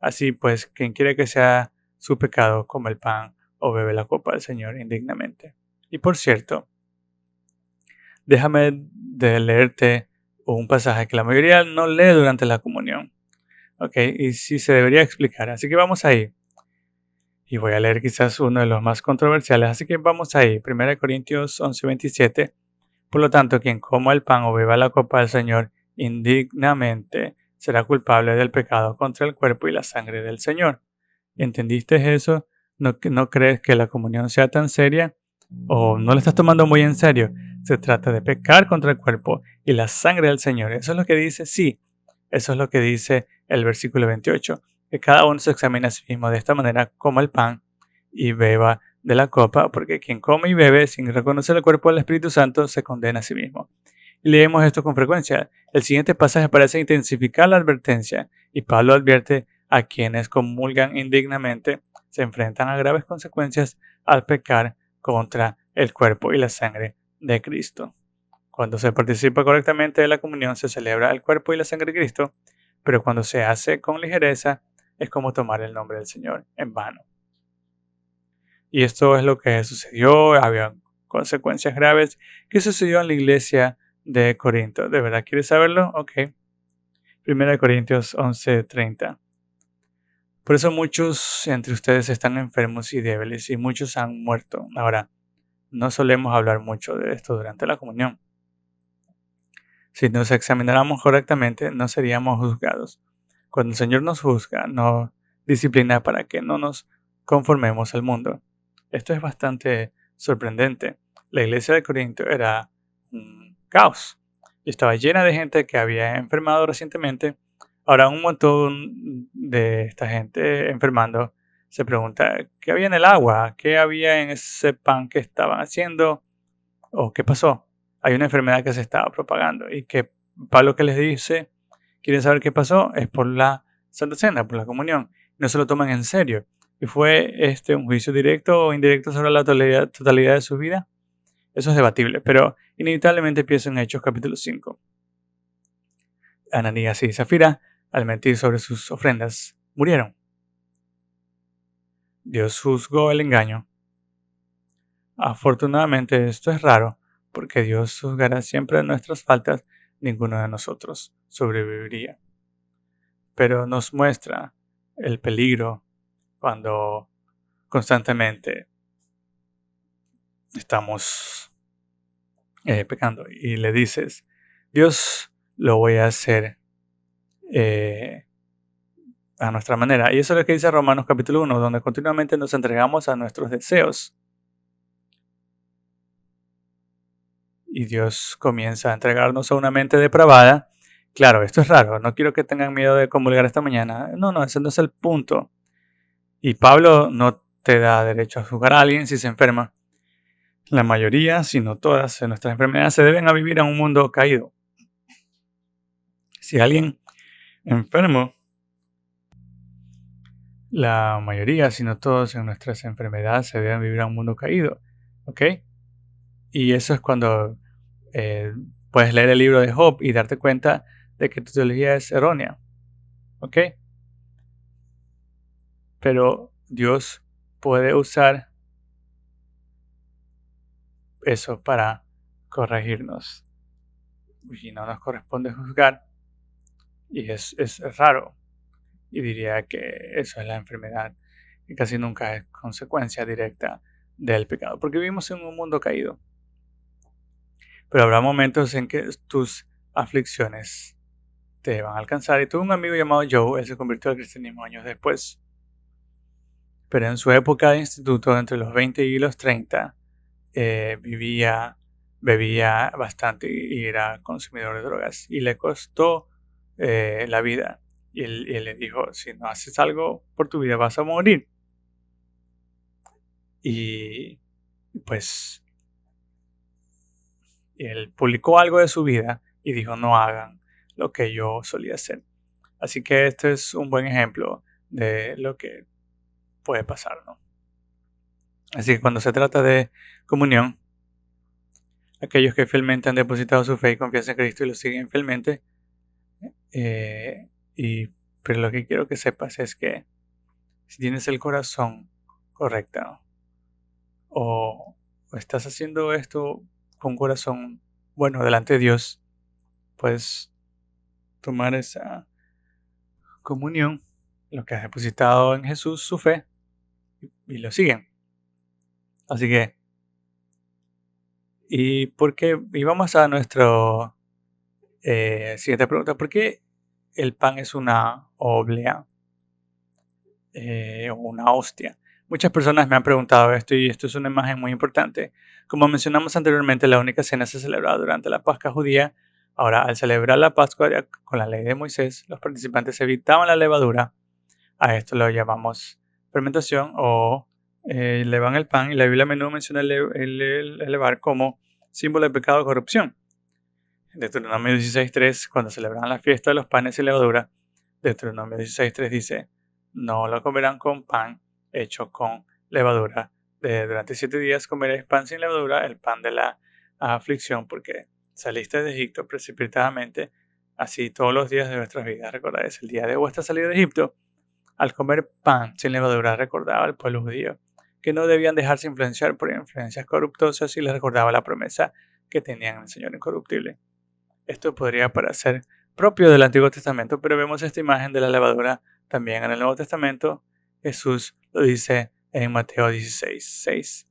Speaker 1: así pues, quien quiere que sea su pecado, come el pan o bebe la copa del Señor indignamente. Y por cierto, déjame de leerte un pasaje que la mayoría no lee durante la comunión. Ok, y sí se debería explicar. Así que vamos ahí. Y voy a leer quizás uno de los más controversiales. Así que vamos ahí. 1 Corintios 11:27. Por lo tanto, quien coma el pan o beba la copa del Señor indignamente será culpable del pecado contra el cuerpo y la sangre del Señor. ¿Entendiste eso? ¿No crees que la comunión sea tan seria? ¿O no lo estás tomando muy en serio? Se trata de pecar contra el cuerpo y la sangre del Señor. ¿Eso es lo que dice? Sí. Eso es lo que dice el versículo 28. Que cada uno se examine a sí mismo de esta manera, coma el pan y beba de la copa, porque quien come y bebe sin reconocer el cuerpo del Espíritu Santo se condena a sí mismo. Y leemos esto con frecuencia. El siguiente pasaje parece intensificar la advertencia y Pablo advierte a quienes comulgan indignamente se enfrentan a graves consecuencias al pecar contra el cuerpo y la sangre de Cristo. Cuando se participa correctamente de la comunión se celebra el cuerpo y la sangre de Cristo, pero cuando se hace con ligereza es como tomar el nombre del Señor en vano. Y esto es lo que sucedió, había consecuencias graves que sucedió en la iglesia de Corinto. ¿De verdad quieres saberlo? Ok. 1 Corintios 11:30. Por eso muchos entre ustedes están enfermos y débiles y muchos han muerto. Ahora, no solemos hablar mucho de esto durante la comunión. Si nos examináramos correctamente, no seríamos juzgados. Cuando el Señor nos juzga, nos disciplina para que no nos conformemos al mundo. Esto es bastante sorprendente. La iglesia de Corinto era un caos. y estaba llena de gente que había enfermado recientemente. Ahora un montón de esta gente enfermando se pregunta, ¿qué había en el agua? ¿Qué había en ese pan que estaban haciendo? ¿O qué pasó? Hay una enfermedad que se estaba propagando y que Pablo que les dice, quieren saber qué pasó, es por la Santa Cena, por la comunión. No se lo toman en serio. ¿Y fue un juicio directo o indirecto sobre la totalidad de su vida? Eso es debatible, pero inevitablemente empieza en Hechos capítulo 5. Ananías y Zafira, al mentir sobre sus ofrendas, murieron. Dios juzgó el engaño. Afortunadamente esto es raro, porque Dios juzgará siempre nuestras faltas, ninguno de nosotros sobreviviría. Pero nos muestra el peligro cuando constantemente estamos pecando y le dices, Dios, lo voy a hacer a nuestra manera. Y eso es lo que dice Romanos capítulo 1, donde continuamente nos entregamos a nuestros deseos. Y Dios comienza a entregarnos a una mente depravada. Claro, esto es raro, no quiero que tengan miedo de comulgar esta mañana. No, ese no es el punto. Y Pablo no te da derecho a juzgar a alguien si se enferma. La mayoría, si no todas, de nuestras enfermedades se deben a vivir en un mundo caído. Si alguien enfermo, la mayoría, si no todos, en nuestras enfermedades se deben vivir en un mundo caído. ¿Ok? Y eso es cuando puedes leer el libro de Job y darte cuenta de que tu teología es errónea. ¿Ok? Pero Dios puede usar eso para corregirnos. Y no nos corresponde juzgar. Y es raro. Y diría que eso es la enfermedad. Y casi nunca es consecuencia directa del pecado. Porque vivimos en un mundo caído. Pero habrá momentos en que tus aflicciones te van a alcanzar. Y tuve un amigo llamado Joe. Él se convirtió al cristianismo años después. Pero en su época de instituto, entre los 20 y los 30, bebía bastante y era consumidor de drogas. Y le costó la vida. Y él le dijo, si no haces algo por tu vida vas a morir. Y pues él publicó algo de su vida y dijo, no hagan lo que yo solía hacer. Así que este es un buen ejemplo de lo que puede pasar, ¿no? Así que cuando se trata de comunión, aquellos que fielmente han depositado su fe y confianza en Cristo y lo siguen fielmente, pero lo que quiero que sepas es que si tienes el corazón correcto o estás haciendo esto con corazón bueno delante de Dios, puedes tomar esa comunión, lo que has depositado en Jesús, su fe, y lo siguen. Así que, y vamos a nuestra siguiente pregunta. ¿Por qué el pan es una oblea o una hostia? Muchas personas me han preguntado esto y esto es una imagen muy importante. Como mencionamos anteriormente, la única cena se celebraba durante la Pascua judía. Ahora, al celebrar la Pascua con la ley de Moisés, los participantes evitaban la levadura. A esto lo llamamos fermentación o levan el pan, y la Biblia a menudo menciona el levar como símbolo de pecado o corrupción. Deuteronomio 16.3, cuando celebraban la fiesta de los panes y levadura, Deuteronomio 16.3 dice, no lo comerán con pan hecho con levadura. Durante 7 días comeréis pan sin levadura, el pan de la aflicción, porque saliste de Egipto precipitadamente, así todos los días de vuestras vidas. Recordáis el día de vuestra salida de Egipto. Al comer pan sin levadura recordaba al pueblo judío que no debían dejarse influenciar por influencias corruptosas y les recordaba la promesa que tenían en el Señor incorruptible. Esto podría parecer propio del Antiguo Testamento, pero vemos esta imagen de la levadura también en el Nuevo Testamento. Jesús lo dice en Mateo 16:6.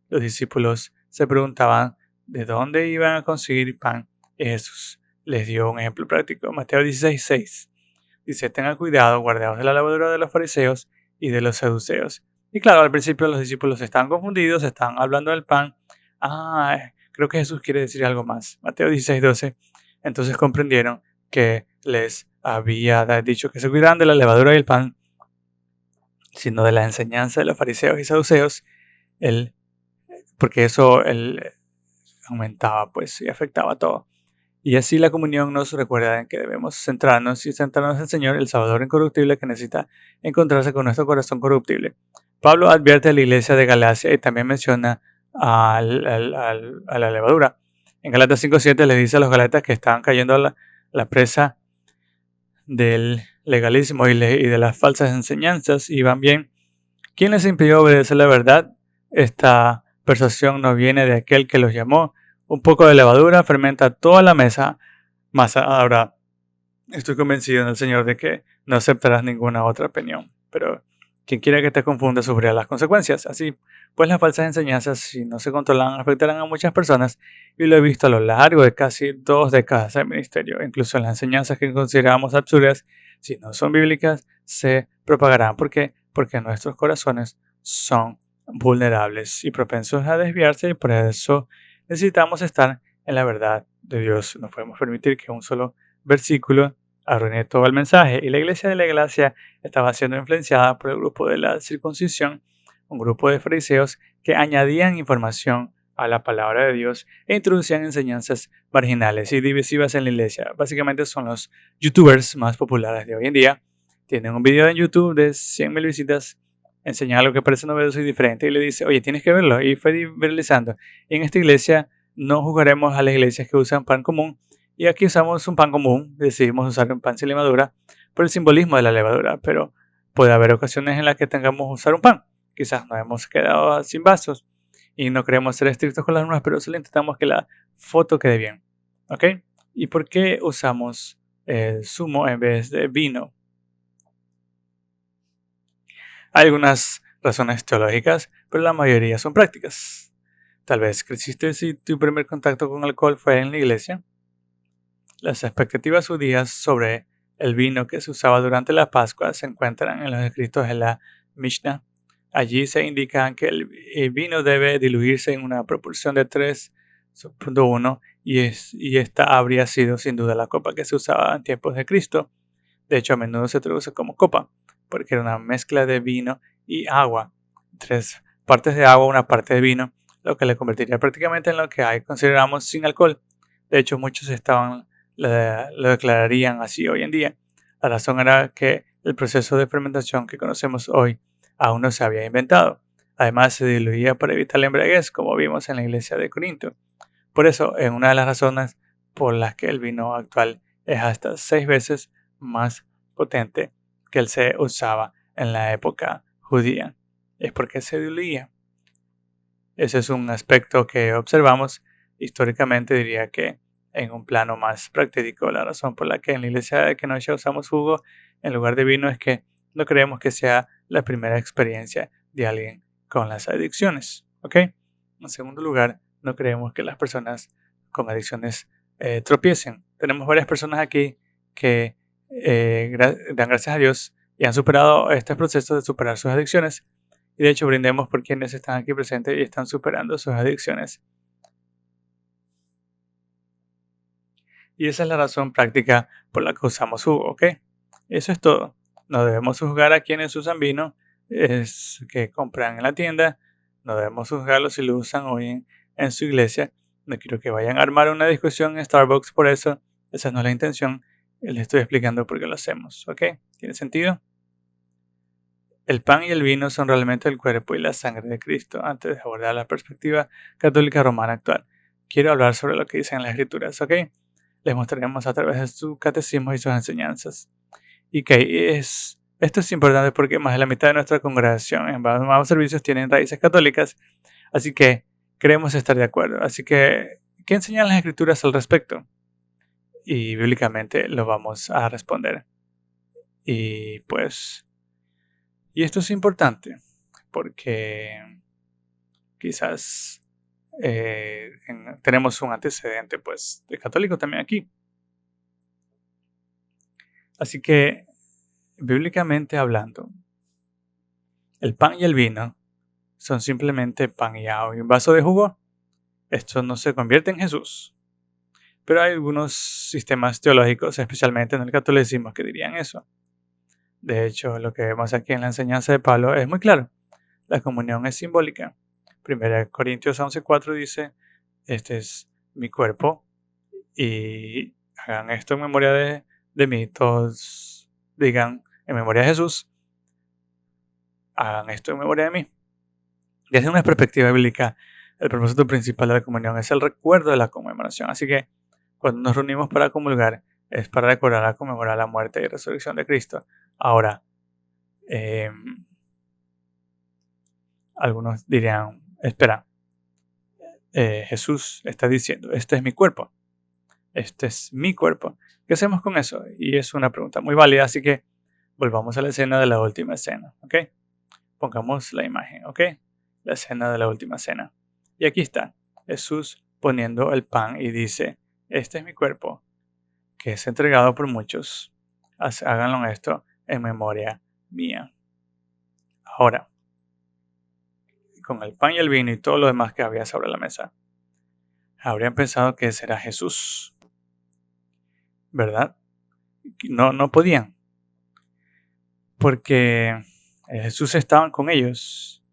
Speaker 1: Los discípulos se preguntaban de dónde iban a conseguir pan y Jesús les dio un ejemplo práctico. Mateo 16:6 dice, tengan cuidado, guardaos de la levadura de los fariseos y de los saduceos. Y claro, al principio los discípulos estaban confundidos, estaban hablando del pan. Creo que Jesús quiere decir algo más. Mateo 16:12 Entonces comprendieron que les había dicho que se cuidaran de la levadura y el pan, sino de la enseñanza de los fariseos y saduceos, porque eso aumentaba pues y afectaba todo. Y así la comunión nos recuerda en que debemos centrarnos y centrarnos en el Señor, el Salvador incorruptible, que necesita encontrarse con nuestro corazón corruptible. Pablo advierte a la iglesia de Galacia y también menciona a la levadura. En Galatas 5:7 les dice a los galatas que estaban cayendo a la presa del legalismo y de las falsas enseñanzas y van bien. ¿Quién les impidió obedecer la verdad? Esta persuasión no viene de aquel que los llamó. Un poco de levadura fermenta toda la masa. Ahora, estoy convencido en el Señor de que no aceptarás ninguna otra opinión. Pero quien quiera que te confunda sufrirá las consecuencias. Así pues, las falsas enseñanzas, si no se controlan, afectarán a muchas personas. Y lo he visto a lo largo de casi 2 décadas de ministerio. Incluso las enseñanzas que consideramos absurdas, si no son bíblicas, se propagarán. ¿Por qué? Porque nuestros corazones son vulnerables y propensos a desviarse, y por eso necesitamos estar en la verdad de Dios. No podemos permitir que un solo versículo arruine todo el mensaje. Y la iglesia de la Galacia estaba siendo influenciada por el grupo de la circuncisión, un grupo de fariseos que añadían información a la palabra de Dios e introducían enseñanzas marginales y divisivas en la iglesia. Básicamente son los youtubers más populares de hoy en día. Tienen un video en YouTube de 100,000 visitas, enseñan algo que parece novedoso y diferente y le dice, oye, tienes que verlo, y fue viralizando. Y en esta iglesia no juzgaremos a las iglesias que usan pan común, y aquí usamos un pan común, decidimos usar un pan sin levadura por el simbolismo de la levadura, pero puede haber ocasiones en las que tengamos que usar un pan. Quizás nos hemos quedado sin vasos y no queremos ser estrictos con las normas, pero solo intentamos que la foto quede bien. ¿Ok? ¿Y por qué usamos zumo en vez de vino? Hay algunas razones teológicas, pero la mayoría son prácticas. Tal vez creciste si tu primer contacto con alcohol fue en la iglesia. Las expectativas judías sobre el vino que se usaba durante la Pascua se encuentran en los escritos de la Mishnah. Allí se indica que el vino debe diluirse en una proporción de 3:1 y esta habría sido sin duda la copa que se usaba en tiempos de Cristo. De hecho, a menudo se traduce como copa, porque era una mezcla de vino y agua. 3 partes de agua, una parte de vino, lo que le convertiría prácticamente en lo que hoy consideramos sin alcohol. De hecho, muchos lo declararían así hoy en día. La razón era que el proceso de fermentación que conocemos hoy aún no se había inventado. Además, se diluía para evitar la embriaguez, como vimos en la iglesia de Corinto. Por eso, es una de las razones por las que el vino actual es hasta 6 veces más potente que el se usaba en la época judía. Es porque se diluía. Ese es un aspecto que observamos históricamente. Diría que en un plano más práctico, la razón por la que en la iglesia de Kenosha usamos jugo en lugar de vino es que no creemos que sea la primera experiencia de alguien con las adicciones. ¿Ok? En segundo lugar, no creemos que las personas con adicciones tropiecen. Tenemos varias personas aquí que dan gracias a Dios y han superado este proceso de superar sus adicciones. Y de hecho, brindemos por quienes están aquí presentes y están superando sus adicciones. Y esa es la razón práctica por la que usamos jugo, ¿ok? Eso es todo. No debemos juzgar a quienes usan vino que compran en la tienda. No debemos juzgarlos si lo usan hoy en su iglesia. No quiero que vayan a armar una discusión en Starbucks por eso. Esa no es la intención. Les estoy explicando por qué lo hacemos, ¿ok? ¿Tiene sentido? El pan y el vino son realmente el cuerpo y la sangre de Cristo. Antes de abordar la perspectiva católica romana actual, quiero hablar sobre lo que dicen las escrituras, ¿ok? Les mostraremos a través de su catecismo y sus enseñanzas. Y que esto es importante porque más de la mitad de nuestra congregación en ambos servicios tienen raíces católicas, así que queremos estar de acuerdo. Así que, ¿qué enseñan las escrituras al respecto? Y bíblicamente lo vamos a responder. Y esto es importante porque quizás tenemos un antecedente pues de católico también aquí. Así que, bíblicamente hablando, el pan y el vino son simplemente pan y agua y un vaso de jugo. Esto no se convierte en Jesús. Pero hay algunos sistemas teológicos, especialmente en el catolicismo, que dirían eso. De hecho, lo que vemos aquí en la enseñanza de Pablo es muy claro. La comunión es simbólica. 1 Corintios 11:4 dice, este es mi cuerpo y hagan esto en memoria de mí. Todos digan en memoria de Jesús, hagan esto en memoria de mí. Desde una perspectiva bíblica, el propósito principal de la comunión es el recuerdo de la conmemoración. Así que cuando nos reunimos para comulgar es para recordar, conmemorar la muerte y resurrección de Cristo. Ahora, algunos dirían, espera, Jesús está diciendo, este es mi cuerpo. Este es mi cuerpo. ¿Qué hacemos con eso? Y es una pregunta muy válida, así que volvamos a la escena de la última cena, ¿ok? Pongamos la imagen, ¿ok? La escena de la última cena. Y aquí está, Jesús poniendo el pan y dice, este es mi cuerpo, que es entregado por muchos. Háganlo esto en memoria mía. Ahora, con el pan y el vino y todo lo demás que había sobre la mesa, habrían pensado que ese era Jesús, ¿verdad? No podían, porque Jesús estaba con ellos,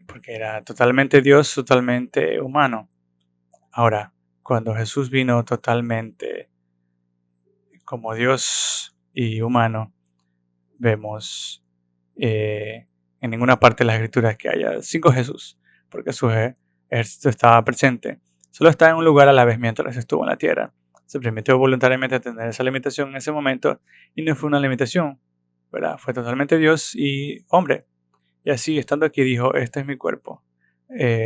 Speaker 1: porque era totalmente Dios, totalmente humano. Ahora, cuando Jesús vino totalmente como Dios y humano, vemos en ninguna parte de las escrituras que haya 5 Jesús, porque su ejército estaba presente. Solo estaba en un lugar a la vez mientras estuvo en la tierra. Se permitió voluntariamente tener esa limitación en ese momento y no fue una limitación, ¿verdad? Fue totalmente Dios y hombre. Y así, estando aquí, dijo, este es mi cuerpo.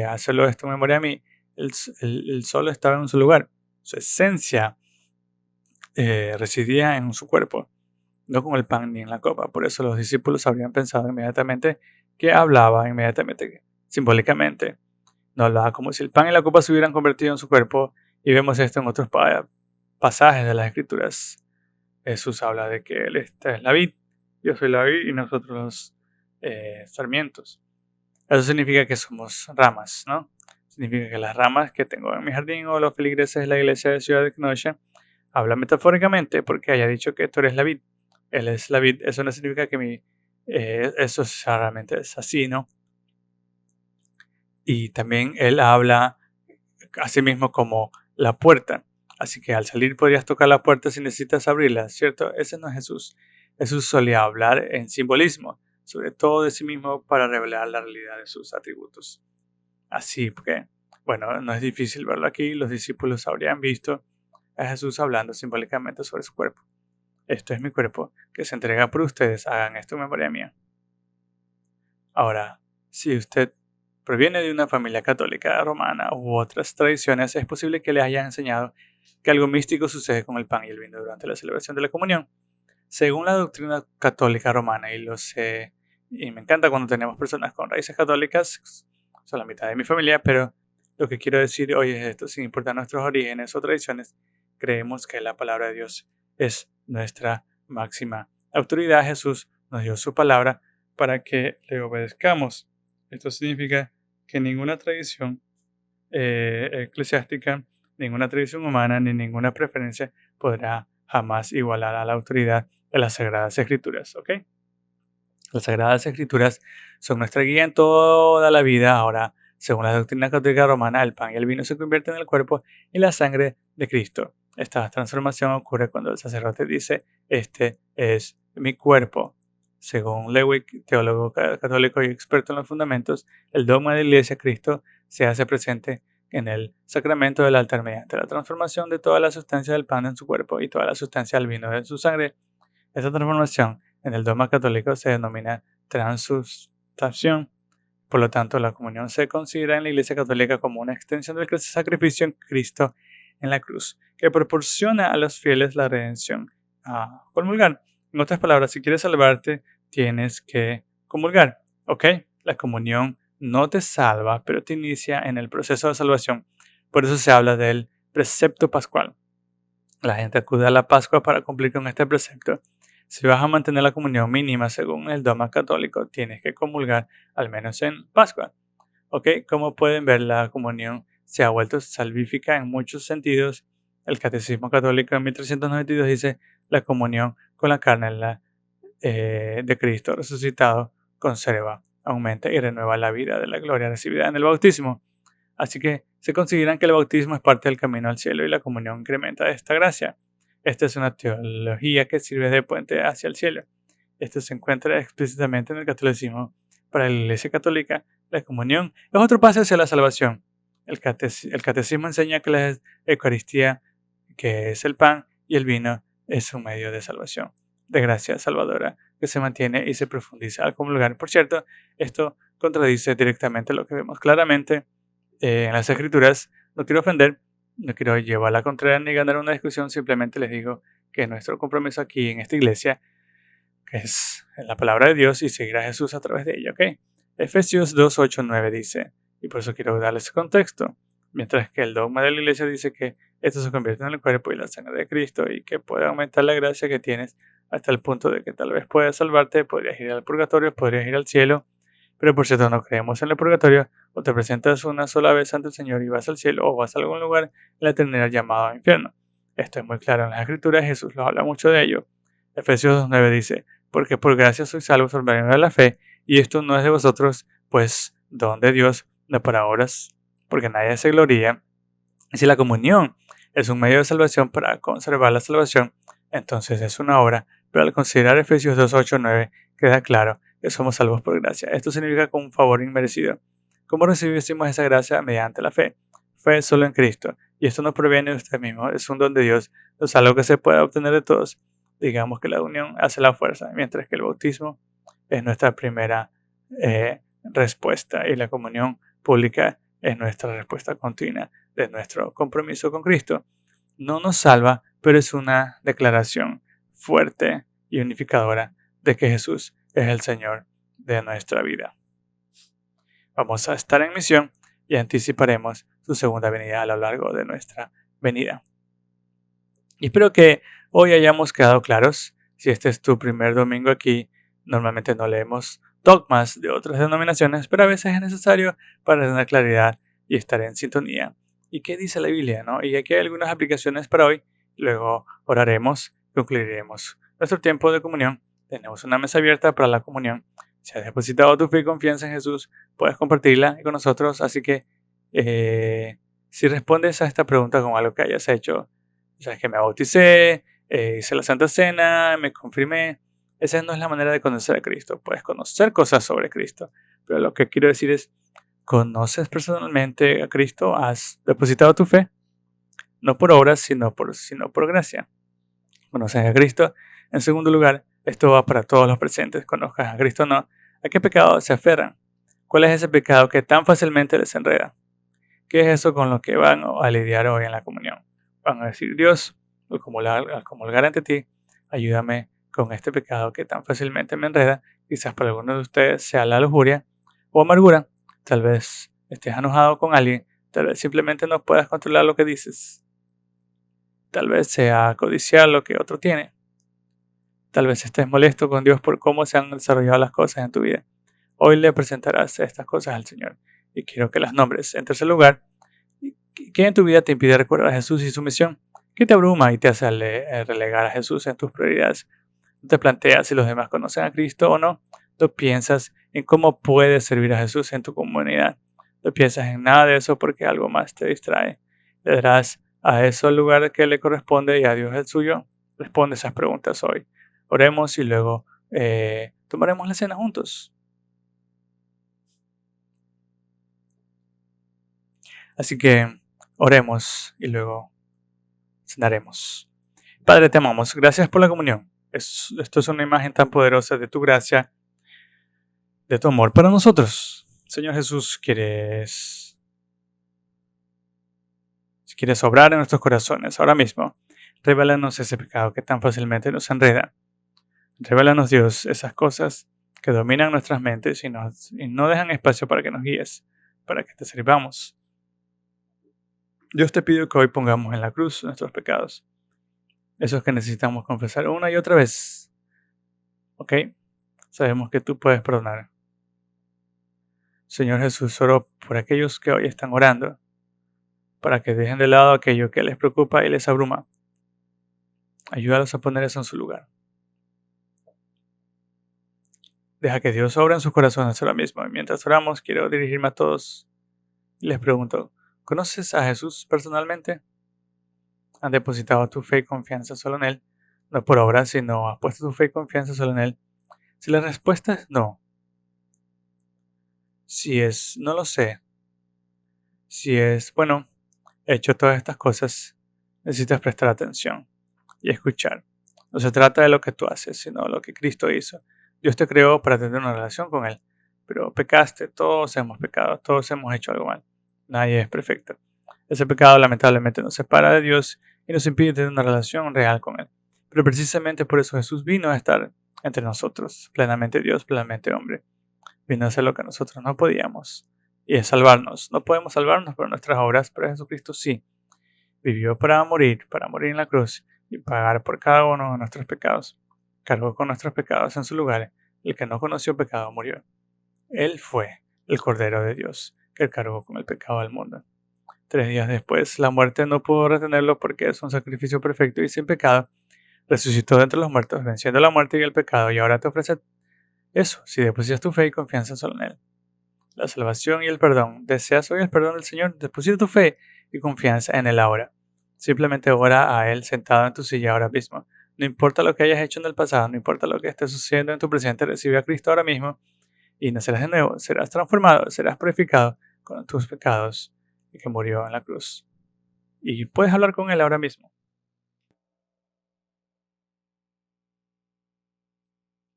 Speaker 1: Hacerlo esto en memoria de mí. Él solo estaba en su lugar. Su esencia residía en su cuerpo, no con el pan ni en la copa. Por eso los discípulos habrían pensado inmediatamente que hablaba inmediatamente, simbólicamente. No hablaba como si el pan y la copa se hubieran convertido en su cuerpo. Y vemos esto en otros pasajes de las Escrituras. Jesús habla de que Él es la vid, yo soy la vid y nosotros los sarmientos. Eso significa que somos ramas, ¿no? Significa que las ramas que tengo en mi jardín o los feligreses de la iglesia de Ciudad de Kenosha hablan metafóricamente porque haya dicho que tú eres la vid. Él es la vid. Eso no significa que eso realmente es así, ¿no? Y también Él habla a sí mismo como la puerta. Así que al salir podrías tocar la puerta si necesitas abrirla, ¿cierto? Ese no es Jesús. Jesús solía hablar en simbolismo, sobre todo de sí mismo para revelar la realidad de sus atributos. Así que, bueno, no es difícil verlo aquí. Los discípulos habrían visto a Jesús hablando simbólicamente sobre su cuerpo. Esto es mi cuerpo, que se entrega por ustedes. Hagan esto en memoria mía. Ahora, si usted proviene de una familia católica romana u otras tradiciones, es posible que le hayan enseñado que algo místico sucede con el pan y el vino durante la celebración de la comunión. Según la doctrina católica romana, y me encanta cuando tenemos personas con raíces católicas, son la mitad de mi familia, pero lo que quiero decir hoy es esto: sin importar nuestros orígenes o tradiciones, creemos que la palabra de Dios es nuestra máxima autoridad. Jesús nos dio su palabra para que le obedezcamos. Esto significa que ninguna tradición eclesiástica, ninguna tradición humana, ni ninguna preferencia podrá jamás igualar a la autoridad de las Sagradas Escrituras, ¿ok? Las Sagradas Escrituras son nuestra guía en toda la vida. Ahora, según la doctrina católica romana, el pan y el vino se convierten en el cuerpo y la sangre de Cristo. Esta transformación ocurre cuando el sacerdote dice, este es mi cuerpo. Según Lewick, teólogo católico y experto en los fundamentos, el dogma de la Iglesia, Cristo se hace presente en el sacramento del altar mediante la transformación de toda la sustancia del pan en su cuerpo y toda la sustancia del vino en su sangre. Esta transformación en el dogma católico se denomina transubstanciación. Por lo tanto, la comunión se considera en la Iglesia Católica como una extensión del sacrificio en Cristo en la cruz, que proporciona a los fieles la redención a comulgar. En otras palabras, si quieres salvarte, tienes que comulgar, ¿ok? La comunión no te salva, pero te inicia en el proceso de salvación. Por eso se habla del precepto pascual. La gente acude a la Pascua para cumplir con este precepto. Si vas a mantener la comunión mínima según el dogma católico, tienes que comulgar al menos en Pascua. ¿Ok? Como pueden ver, la comunión se ha vuelto salvífica en muchos sentidos. El Catecismo Católico en 1392 dice: la comunión con la carne de Cristo resucitado conserva, aumenta y renueva la vida de la gloria recibida en el bautismo. Así que se consideran que el bautismo es parte del camino al cielo y la comunión incrementa esta gracia. Esta es una teología que sirve de puente hacia el cielo. Esto se encuentra explícitamente en el catolicismo. Para la Iglesia Católica, la comunión es otro paso hacia la salvación. El catecismo enseña que la Eucaristía, que es el pan y el vino, es un medio de salvación, de gracia salvadora, que se mantiene y se profundiza al comulgar. Por cierto, esto contradice directamente lo que vemos claramente en las Escrituras. No quiero ofender, no quiero llevar la contraria ni ganar una discusión, simplemente les digo que nuestro compromiso aquí en esta iglesia es en la palabra de Dios y seguir a Jesús a través de ella, ¿ok? Efesios 2, 8, 9 dice, y por eso quiero darles contexto, mientras que el dogma de la iglesia dice que esto se convierte en el cuerpo y la sangre de Cristo y que puede aumentar la gracia que tienes hasta el punto de que tal vez puedas salvarte, podrías ir al purgatorio, podrías ir al cielo, pero por cierto no creemos en el purgatorio, o te presentas una sola vez ante el Señor y vas al cielo o vas a algún lugar en la eternidad llamado infierno. Esto es muy claro en las Escrituras, Jesús lo habla mucho de ello. Efesios 2.9 dice, porque por gracia sois salvos por medio de la fe, y esto no es de vosotros, pues don de Dios, no para obras, porque nadie se gloría. Y si la comunión es un medio de salvación para conservar la salvación, entonces es una obra, pero al considerar Efesios 2, 8, 9, queda claro que somos salvos por gracia. Esto significa con un favor inmerecido. ¿Cómo recibimos esa gracia? Mediante la fe. Fe solo en Cristo. Y esto no proviene de usted mismo, es un don de Dios, no es algo que se pueda obtener de todos. Digamos que la unión hace la fuerza, mientras que el bautismo es nuestra primera respuesta y la comunión pública es nuestra respuesta continua de nuestro compromiso con Cristo. No nos salva, pero es una declaración fuerte y unificadora de que Jesús es el Señor de nuestra vida. Vamos a estar en misión y anticiparemos su segunda venida a lo largo de nuestra venida. Y espero que hoy hayamos quedado claros. Si este es tu primer domingo aquí, normalmente no leemos dogmas de otras denominaciones, pero a veces es necesario para tener claridad y estar en sintonía. ¿Y qué dice la Biblia? ¿No? Y aquí hay algunas aplicaciones para hoy. Luego oraremos, concluiremos nuestro tiempo de comunión. Tenemos una mesa abierta para la comunión. Si has depositado tu fe y confianza en Jesús, puedes compartirla con nosotros. Así que si respondes a esta pregunta con algo que hayas hecho, o sea, que me bauticé, hice la Santa Cena, me confirmé. Esa no es la manera de conocer a Cristo. Puedes conocer cosas sobre Cristo. Pero lo que quiero decir es, ¿conoces personalmente a Cristo? ¿Has depositado tu fe? No por obras, sino por gracia. ¿Conoces a Cristo? En segundo lugar, esto va para todos los presentes. Conozcas a Cristo o no. ¿A qué pecado se aferran? ¿Cuál es ese pecado que tan fácilmente les enreda? ¿Qué es eso con lo que van a lidiar hoy en la comunión? Van a decir, Dios, al comulgar ante ti, ayúdame con este pecado que tan fácilmente me enreda. Quizás para algunos de ustedes sea la lujuria o amargura. Tal vez estés enojado con alguien. Tal vez simplemente no puedas controlar lo que dices. Tal vez sea codiciar lo que otro tiene. Tal vez estés molesto con Dios por cómo se han desarrollado las cosas en tu vida. Hoy le presentarás estas cosas al Señor y quiero que las nombres. En tercer lugar, ¿qué en tu vida te impide recordar a Jesús y su misión? ¿Qué te abruma y te hace relegar a Jesús en tus prioridades? ¿No te planteas si los demás conocen a Cristo o no? ¿No piensas en cómo puedes servir a Jesús en tu comunidad? No piensas en nada de eso porque algo más te distrae. ¿Le darás a eso el lugar que le corresponde y a Dios el suyo? Responde esas preguntas hoy. Oremos y luego tomaremos la cena juntos. Así que oremos y luego cenaremos. Padre, te amamos. Gracias por la comunión. Esto es una imagen tan poderosa de tu gracia, de tu amor para nosotros. Señor Jesús, quieres obrar en nuestros corazones ahora mismo. Revélanos ese pecado que tan fácilmente nos enreda. Revélanos, Dios, esas cosas que dominan nuestras mentes y no dejan espacio para que nos guíes, para que te sirvamos. Dios, te pido que hoy pongamos en la cruz nuestros pecados. Esos que necesitamos confesar una y otra vez. ¿Ok? Sabemos que tú puedes perdonar. Señor Jesús, oro por aquellos que hoy están orando, para que dejen de lado aquello que les preocupa y les abruma. Ayúdalos a poner eso en su lugar. Deja que Dios obra en sus corazones ahora mismo. Y mientras oramos, quiero dirigirme a todos y les pregunto, ¿conoces a Jesús personalmente? ¿Han depositado tu fe y confianza solo en Él? No por obra, sino has puesto tu fe y confianza solo en Él. Si la respuesta es no. Si es no lo sé. Si es, bueno, he hecho todas estas cosas, necesitas prestar atención y escuchar. No se trata de lo que tú haces, sino de lo que Cristo hizo. Dios te creó para tener una relación con Él, pero pecaste, todos hemos pecado, todos hemos hecho algo mal. Nadie es perfecto. Ese pecado lamentablemente nos separa de Dios y nos impide tener una relación real con Él. Pero precisamente por eso Jesús vino a estar entre nosotros, plenamente Dios, plenamente hombre. Vino a hacer lo que nosotros no podíamos, y es salvarnos. No podemos salvarnos por nuestras obras, pero Jesucristo sí. Vivió para morir en la cruz y pagar por cada uno de nuestros pecados. Cargó con nuestros pecados en su lugar. El que no conoció pecado murió. Él fue el Cordero de Dios que cargó con el pecado del mundo. 3 días después, la muerte no pudo retenerlo porque es un sacrificio perfecto y sin pecado. Resucitó de entre los muertos, venciendo la muerte y el pecado, y ahora te ofrece eso si depositas tu fe y confianza solo en Él. La salvación y el perdón. ¿Deseas hoy el perdón del Señor? Deposita tu fe y confianza en Él ahora. Simplemente ora a Él sentado en tu silla ahora mismo. No importa lo que hayas hecho en el pasado, no importa lo que esté sucediendo en tu presente, recibe a Cristo ahora mismo y nacerás de nuevo, serás transformado, serás purificado con tus pecados y que murió en la cruz. Y puedes hablar con Él ahora mismo.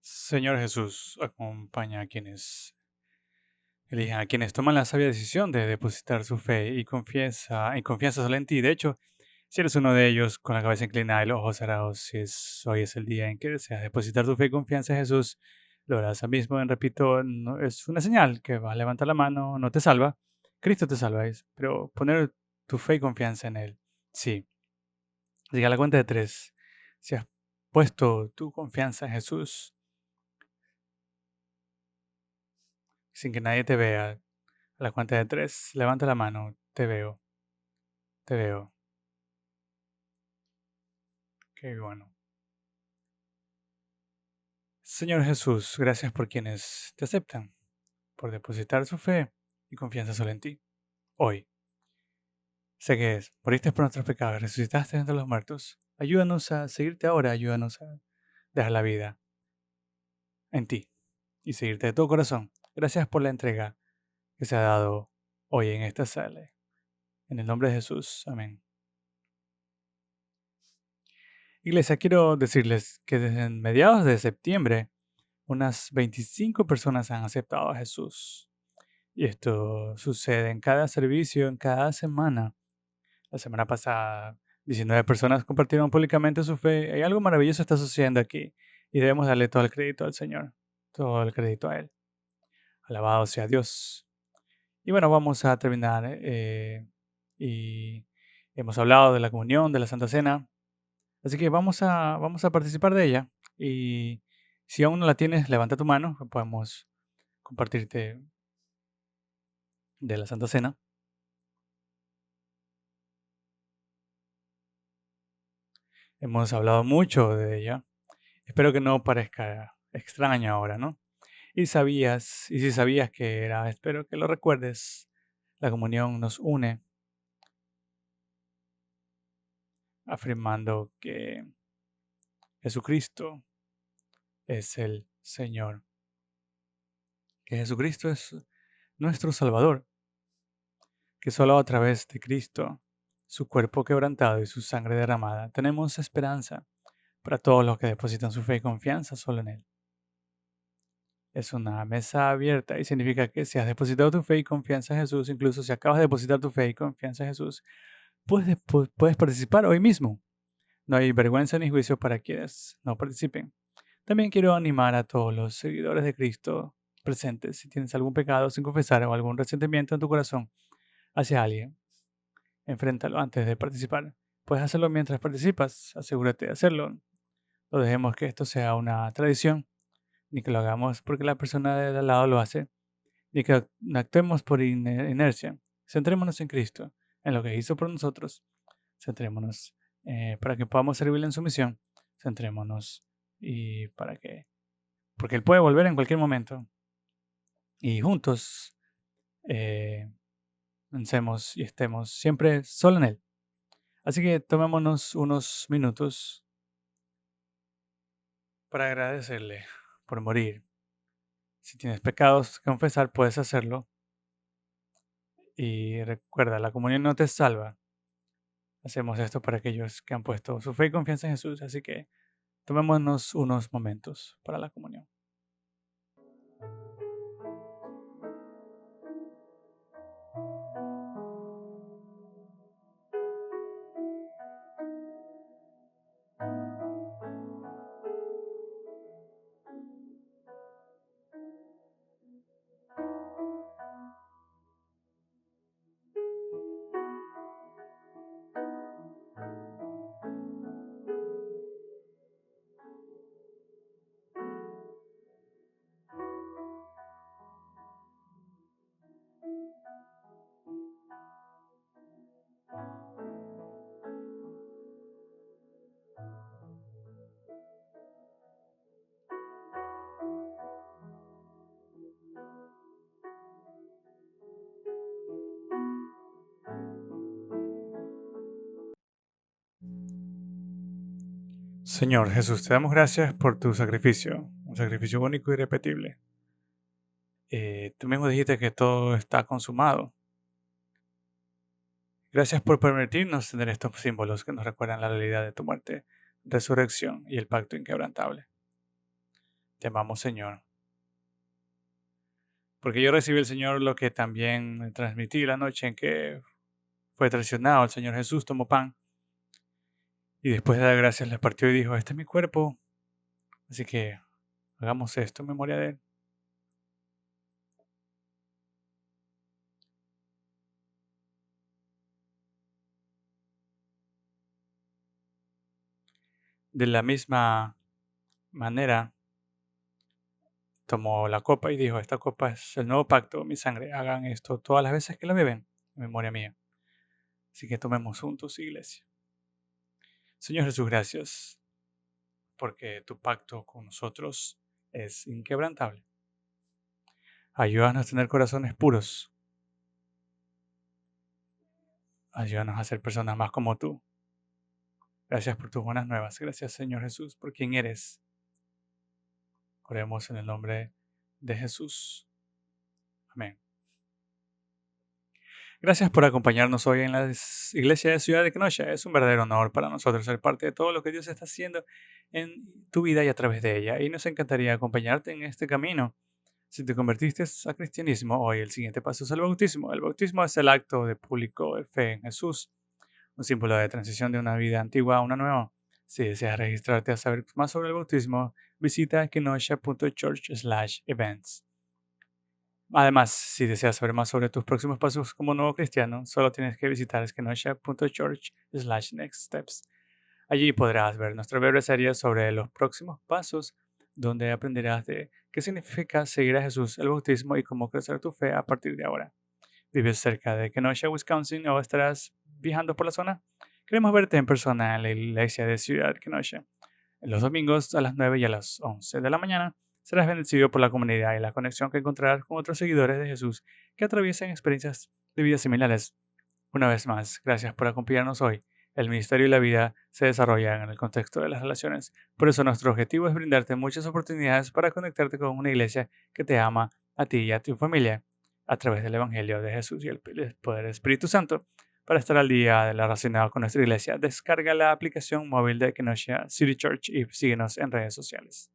Speaker 1: Señor Jesús, acompaña a quienes elijan, a quienes toman la sabia decisión de depositar su fe y confianza solo en ti. De hecho, si eres uno de ellos con la cabeza inclinada y los ojos cerrados, hoy es el día en que deseas depositar tu fe y confianza en Jesús, lo harás ahora mismo. Repito, no, es una señal que va a levantar la mano, no te salva. Cristo te salva, pero poner tu fe y confianza en Él. Sí. Así que a la cuenta de 3, si has puesto tu confianza en Jesús, sin que nadie te vea, a la cuenta de 3, levanta la mano, te veo, te veo. Qué bueno. Señor Jesús, gracias por quienes te aceptan, por depositar su fe y confianza solo en ti. Hoy, sé que moriste por nuestros pecados, resucitaste entre los muertos. Ayúdanos a seguirte ahora, ayúdanos a dejar la vida en ti y seguirte de todo corazón. Gracias por la entrega que se ha dado hoy en esta sala. En el nombre de Jesús, amén. Iglesia, quiero decirles que desde mediados de septiembre, unas 25 personas han aceptado a Jesús. Y esto sucede en cada servicio, en cada semana. La semana pasada, 19 personas compartieron públicamente su fe. Hay algo maravilloso está sucediendo aquí. Y debemos darle todo el crédito al Señor. Todo el crédito a Él. Alabado sea Dios. Y bueno, vamos a terminar. Y hemos hablado de la comunión, de la Santa Cena. Así que vamos a participar de ella. Y si aún no la tienes, levanta tu mano. Podemos compartirte de la Santa Cena. Hemos hablado mucho de ella. Espero que no parezca extraño ahora, ¿no? Y si sabías que era, espero que lo recuerdes. La comunión nos une, afirmando que Jesucristo es el Señor, que Jesucristo es nuestro Salvador, que solo a través de Cristo, su cuerpo quebrantado y su sangre derramada, tenemos esperanza para todos los que depositan su fe y confianza solo en Él. Es una mesa abierta y significa que si has depositado tu fe y confianza en Jesús, incluso si acabas de depositar tu fe y confianza en Jesús, puedes participar hoy mismo. No hay vergüenza ni juicio para quienes no participen. También quiero animar a todos los seguidores de Cristo presentes. Si tienes algún pecado sin confesar o algún resentimiento en tu corazón hacia alguien, enfréntalo antes de participar. Puedes hacerlo mientras participas. Asegúrate de hacerlo. No dejemos que esto sea una tradición, ni que lo hagamos porque la persona de al lado lo hace, ni que actuemos por inercia. Centrémonos en Cristo, en lo que hizo por nosotros. Centrémonos para que podamos servirle en su misión. Centrémonos y porque Él puede volver en cualquier momento. Y juntos pensemos y estemos siempre solo en Él. Así que tomémonos unos minutos para agradecerle por morir. Si tienes pecados que confesar, puedes hacerlo. Y recuerda, la comunión no te salva. Hacemos esto para aquellos que han puesto su fe y confianza en Jesús. Así que tomémonos unos momentos para la comunión. Señor Jesús, te damos gracias por tu sacrificio, un sacrificio único y irrepetible. Tú mismo dijiste que todo está consumado. Gracias por permitirnos tener estos símbolos que nos recuerdan la realidad de tu muerte, resurrección y el pacto inquebrantable. Te amamos, Señor. Porque yo recibí el Señor lo que también transmití la noche en que fue traicionado. El Señor Jesús tomó pan y después de dar gracias le partió y dijo, este es mi cuerpo. Así que hagamos esto en memoria de Él. De la misma manera, tomó la copa y dijo, esta copa es el nuevo pacto, mi sangre. Hagan esto todas las veces que la beben, en memoria mía. Así que tomemos juntos, iglesia. Señor Jesús, gracias, porque tu pacto con nosotros es inquebrantable. Ayúdanos a tener corazones puros. Ayúdanos a ser personas más como tú. Gracias por tus buenas nuevas. Gracias, Señor Jesús, por quien eres. Oremos en el nombre de Jesús. Amén. Gracias por acompañarnos hoy en la iglesia de Ciudad de Kenosha. Es un verdadero honor para nosotros ser parte de todo lo que Dios está haciendo en tu vida y a través de ella. Y nos encantaría acompañarte en este camino. Si te convertiste a cristianismo, hoy el siguiente paso es el bautismo. El bautismo es el acto de público de fe en Jesús, un símbolo de transición de una vida antigua a una nueva. Si deseas registrarte a saber más sobre el bautismo, visita kenosha.church/events. Además, si deseas saber más sobre tus próximos pasos como nuevo cristiano, solo tienes que visitar kenosha.church/nextsteps. Allí podrás ver nuestra breve serie sobre los próximos pasos, donde aprenderás de qué significa seguir a Jesús, el bautismo y cómo crecer tu fe a partir de ahora. ¿Vives cerca de Kenosha, Wisconsin o estarás viajando por la zona? Queremos verte en persona en la iglesia de Ciudad Kenosha. En los domingos a las 9 y a las 11 de la mañana serás bendecido por la comunidad y la conexión que encontrarás con otros seguidores de Jesús que atraviesan experiencias de vida similares. Una vez más, gracias por acompañarnos hoy. El ministerio y la vida se desarrollan en el contexto de las relaciones. Por eso nuestro objetivo es brindarte muchas oportunidades para conectarte con una iglesia que te ama a ti y a tu familia a través del Evangelio de Jesús y el poder del Espíritu Santo. Para estar al día de la relacionado con nuestra iglesia, descarga la aplicación móvil de Kenosha City Church y síguenos en redes sociales.